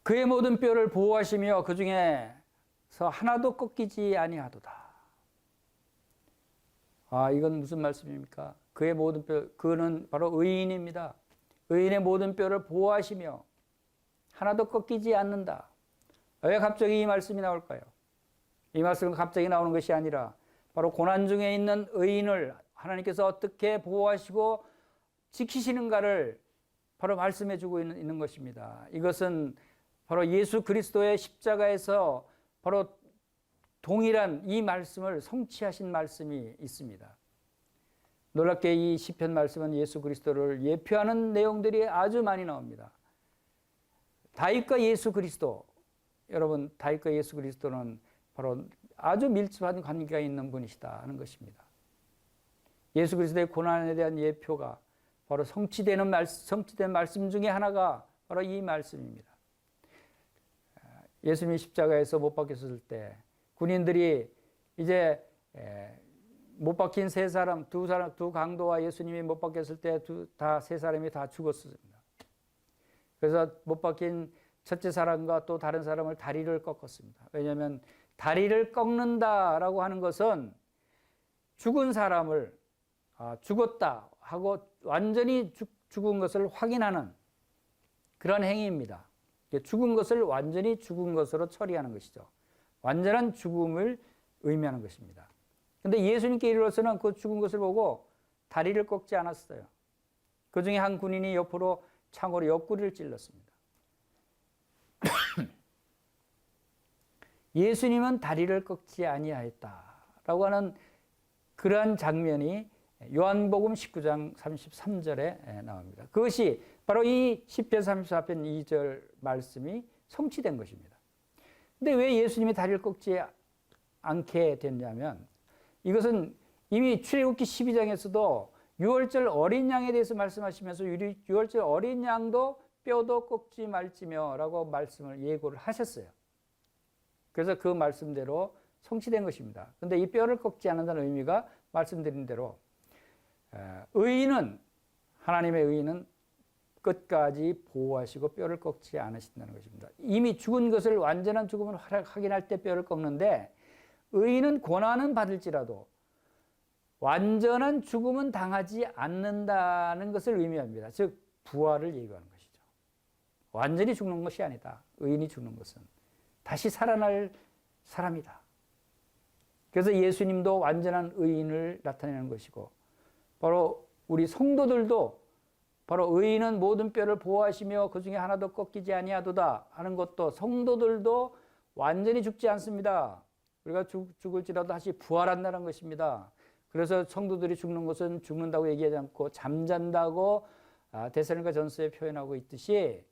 그의 모든 뼈를 보호하시며 그 중에서 하나도 꺾이지 아니하도다. 이건 무슨 말씀입니까? 그의 모든 뼈, 그는 바로 의인입니다. 의인의 모든 뼈를 보호하시며 하나도 꺾이지 않는다. 왜 갑자기 이 말씀이 나올까요? 이 말씀은 갑자기 나오는 것이 아니라 바로 고난 중에 있는 의인을 하나님께서 어떻게 보호하시고 지키시는가를 바로 말씀해 주고 있는 것입니다. 이것은 바로 예수 그리스도의 십자가에서 바로 동일한 이 말씀을 성취하신 말씀이 있습니다. 놀랍게 이 시편 말씀은 예수 그리스도를 예표하는 내용들이 아주 많이 나옵니다. 다윗과 예수 그리스도, 여러분 다윗과 예수 그리스도는 바로 아주 밀접한 관계가 있는 분이시다 하는 것입니다. 예수 그리스도의 고난에 대한 예표가 바로 성취된 말씀 중에 하나가 바로 이 말씀입니다. 예수님이 십자가에서 못 박혔을 때 군인들이 이제 못 박힌 두 강도와 예수님이 못 박혔을 때 세 사람이 다 죽었습니다. 그래서 못 박힌 첫째 사람과 또 다른 사람을 다리를 꺾었습니다. 왜냐하면 다리를 꺾는다라고 하는 것은 죽은 사람을 죽었다 하고 완전히 죽은 것을 확인하는 그런 행위입니다. 죽은 것을 완전히 죽은 것으로 처리하는 것이죠. 완전한 죽음을 의미하는 것입니다. 그런데 예수님께 이르러서는 그 죽은 것을 보고 다리를 꺾지 않았어요. 그 중에 한 군인이 옆으로 창으로 옆구리를 찔렀습니다. 예수님은 다리를 꺾지 아니하였다라고 하는 그러한 장면이 요한복음 19장 33절에 나옵니다. 그것이 바로 이 시편 34편 2절 말씀이 성취된 것입니다. 근데 왜 예수님이 다리를 꺾지 않게 됐냐면 이것은 이미 출애굽기 12장에서도 유월절 어린 양에 대해서 말씀하시면서 유월절 어린 양도 뼈도 꺾지 말지며 라고 말씀을 예고를 하셨어요. 그래서 그 말씀대로 성취된 것입니다. 그런데 이 뼈를 꺾지 않는다는 의미가 말씀드린 대로 하나님의 의인은 끝까지 보호하시고 뼈를 꺾지 않으신다는 것입니다. 이미 죽은 것을 완전한 죽음을 확인할 때 뼈를 꺾는데 의인은 고난은 받을지라도 완전한 죽음은 당하지 않는다는 것을 의미합니다. 즉 부활을 얘기하는 것이죠. 완전히 죽는 것이 아니다. 의인이 죽는 것은 다시 살아날 사람이다. 그래서 예수님도 완전한 의인을 나타내는 것이고 바로 우리 성도들도 바로 의인은 모든 뼈를 보호하시며 그 중에 하나도 꺾이지 아니하도다 하는 것도 성도들도 완전히 죽지 않습니다. 우리가 죽을지라도 다시 부활한다는 것입니다. 그래서 성도들이 죽는 것은 죽는다고 얘기하지 않고 잠잔다고 데살로니가 전서에 표현하고 있듯이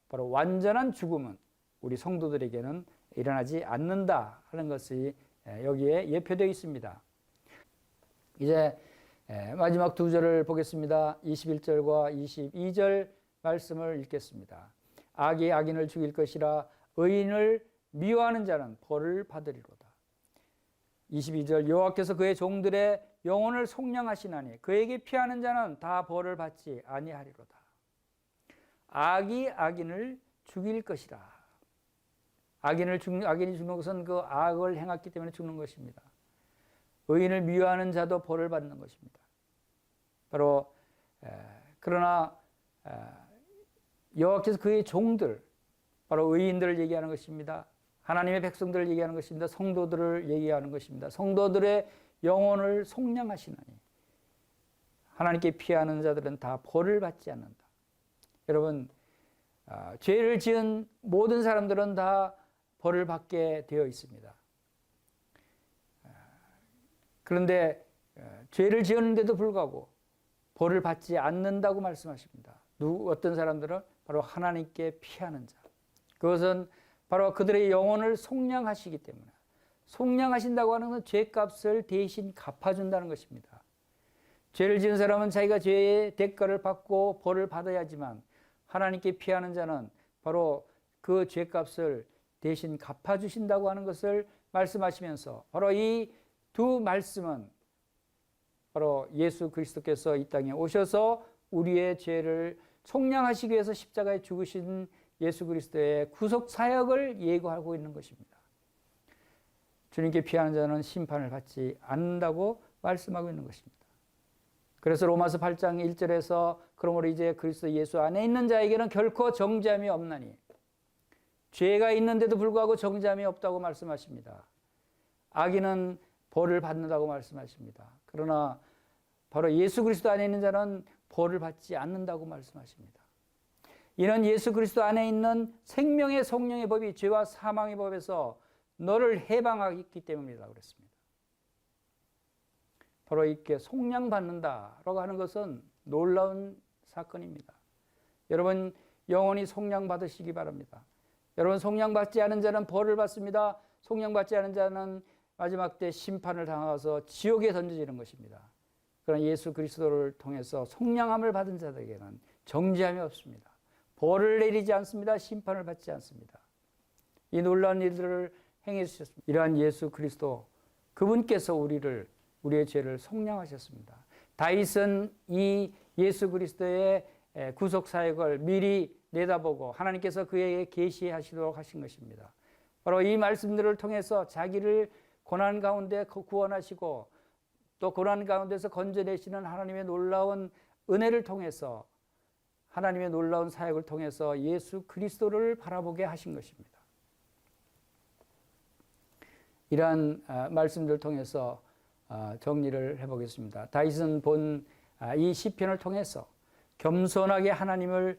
바로 완전한 죽음은 우리 성도들에게는 일어나지 않는다 하는 것이 여기에 예표되어 있습니다. 이제 마지막 두 절을 보겠습니다. 21절과 22절 말씀을 읽겠습니다. 악이 악인을 죽일 것이라 의인을 미워하는 자는 벌을 받으리로다. 22절 여호와께서 그의 종들의 영혼을 속량하시나니 그에게 피하는 자는 다 벌을 받지 아니하리로다. 악이 악인을 죽일 것이라. 악인이 죽는 것은 그 악을 행했기 때문에 죽는 것입니다. 의인을 미워하는 자도 벌을 받는 것입니다. 바로 그러나 여호와께서 그의 종들, 바로 의인들을 얘기하는 것입니다. 하나님의 백성들을 얘기하는 것입니다. 성도들을 얘기하는 것입니다. 성도들의 영혼을 속량하시나니 하나님께 피하는 자들은 다 벌을 받지 않는다. 여러분, 죄를 지은 모든 사람들은 다 벌을 받게 되어 있습니다. 그런데 죄를 지었는데도 불구하고 벌을 받지 않는다고 말씀하십니다. 어떤 사람들은 바로 하나님께 피하는 자. 그것은 바로 그들의 영혼을 속량하시기 때문에, 속량하신다고 하는 것은 죄값을 대신 갚아준다는 것입니다. 죄를 지은 사람은 자기가 죄의 대가를 받고 벌을 받아야지만, 하나님께 피하는 자는 바로 그 죄값을 대신 갚아주신다고 하는 것을 말씀하시면서, 바로 이 두 말씀은 바로 예수 그리스도께서 이 땅에 오셔서 우리의 죄를 속량하시기 위해서 십자가에 죽으신 예수 그리스도의 구속 사역을 예고하고 있는 것입니다. 주님께 피하는 자는 심판을 받지 않는다고 말씀하고 있는 것입니다. 그래서 로마서 8장 1절에서 그러므로 이제 그리스도 예수 안에 있는 자에게는 결코 정죄함이 없나니, 죄가 있는데도 불구하고 정죄함이 없다고 말씀하십니다. 악인은 벌을 받는다고 말씀하십니다. 그러나 바로 예수 그리스도 안에 있는 자는 벌을 받지 않는다고 말씀하십니다. 이는 예수 그리스도 안에 있는 생명의 성령의 법이 죄와 사망의 법에서 너를 해방하기 때문이라고 그랬습니다. 바로 이렇게 속량받는다라고 하는 것은 놀라운 사건입니다. 여러분, 영원히 속량받으시기 바랍니다. 여러분, 속량받지 않은 자는 벌을 받습니다. 속량받지 않은 자는 마지막 때 심판을 당하서 지옥에 던져지는 것입니다. 그러나 예수 그리스도를 통해서 속량함을 받은 자들에게는 정죄함이 없습니다. 벌을 내리지 않습니다. 심판을 받지 않습니다. 이 놀라운 일들을 행해 주셨습니다. 이러한 예수 그리스도, 그분께서 우리의 죄를 속량하셨습니다. 다윗은 이 예수 그리스도의 구속 사역을 미리 내다보고 하나님께서 그에게 계시하시도록 하신 것입니다. 바로 이 말씀들을 통해서 자기를 고난 가운데 구원하시고 또 고난 가운데서 건져내시는 하나님의 놀라운 은혜를 통해서, 하나님의 놀라운 사역을 통해서 예수 그리스도를 바라보게 하신 것입니다. 이러한 말씀들을 통해서 정리를 해보겠습니다. 다윗은 본 이 시편을 통해서 겸손하게 하나님의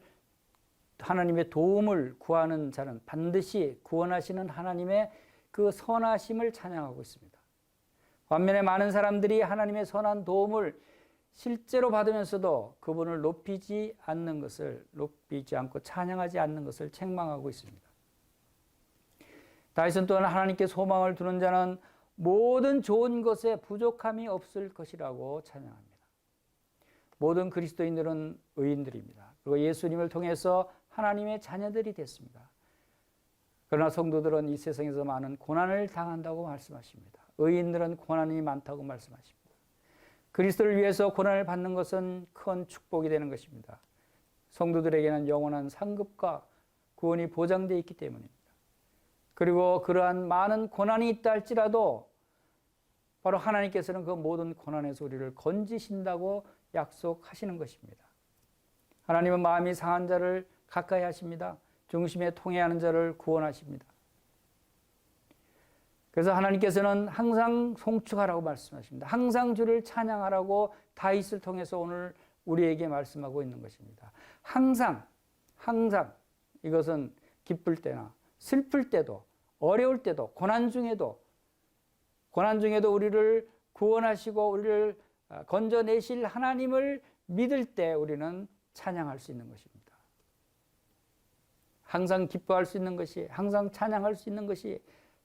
도움을 구하는 자는 반드시 구원하시는 하나님의 그 선하심을 찬양하고 있습니다. 반면에 많은 사람들이 하나님의 선한 도움을 실제로 받으면서도 그분을 높이지 않고 찬양하지 않는 것을 책망하고 있습니다. 다윗은 또한 하나님께 소망을 두는 자는 모든 좋은 것에 부족함이 없을 것이라고 찬양합니다. 모든 그리스도인들은 의인들입니다. 그리고 예수님을 통해서 하나님의 자녀들이 됐습니다. 그러나 성도들은 이 세상에서 많은 고난을 당한다고 말씀하십니다. 의인들은 고난이 많다고 말씀하십니다. 그리스도를 위해서 고난을 받는 것은 큰 축복이 되는 것입니다. 성도들에게는 영원한 상급과 구원이 보장되어 있기 때문입니다. 그리고 그러한 많은 고난이 있다 할지라도 바로 하나님께서는 그 모든 고난에서 우리를 건지신다고 약속하시는 것입니다. 하나님은 마음이 상한 자를 가까이 하십니다. 중심에 통해하는 자를 구원하십니다. 그래서 하나님께서는 항상 송축하라고 말씀하십니다. 항상 주를 찬양하라고 다윗을 통해서 오늘 우리에게 말씀하고 있는 것입니다. 항상 이것은 기쁠 때나 슬플 때도, 어려울 때도, 고난 중에도 우리를 구원하시고 우리를 건져내실 하나님을 믿을 때 우리는 찬양할 수 있는 것입니다. 항상 기뻐할 수 있는 것이, 항상 찬양할 수 있는 것이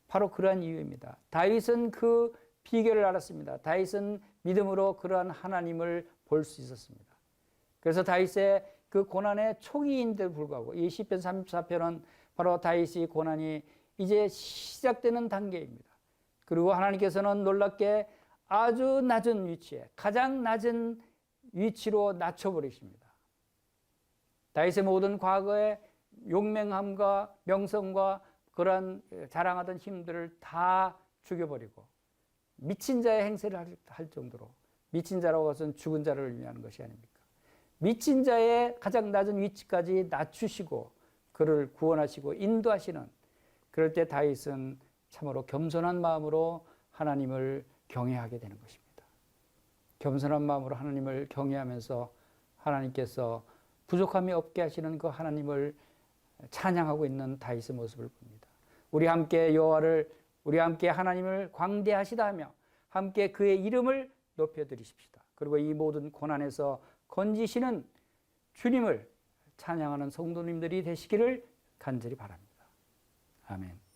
바로 그러한 이유입니다. 다윗은 그 비결을 알았습니다. 다윗은 믿음으로 그러한 하나님을 볼 수 있었습니다. 그래서 다윗의 그 고난의 초기인데도 불구하고 이 시편 34편은 바로 다윗이 고난이 이제 시작되는 단계입니다. 그리고 하나님께서는 놀랍게 아주 낮은 위치에, 가장 낮은 위치로 낮춰버리십니다. 다윗의 모든 과거의 용맹함과 명성과 그러한 자랑하던 힘들을 다 죽여버리고 미친 자의 행세를 할 정도로, 미친 자라고 해서는 죽은 자를 의미하는 것이 아닙니까? 미친 자의 가장 낮은 위치까지 낮추시고 그를 구원하시고 인도하시는, 그럴 때 다윗은 참으로 겸손한 마음으로 하나님을 경외하게 되는 것입니다. 겸손한 마음으로 하나님을 경외하면서 하나님께서 부족함이 없게 하시는 그 하나님을 찬양하고 있는 다윗의 모습을 봅니다. 우리 함께 여호와를, 우리 함께 하나님을 광대하시다 하며 함께 그의 이름을 높여드리십시다. 그리고 이 모든 고난에서 건지시는 주님을 찬양하는 성도님들이 되시기를 간절히 바랍니다. 아멘.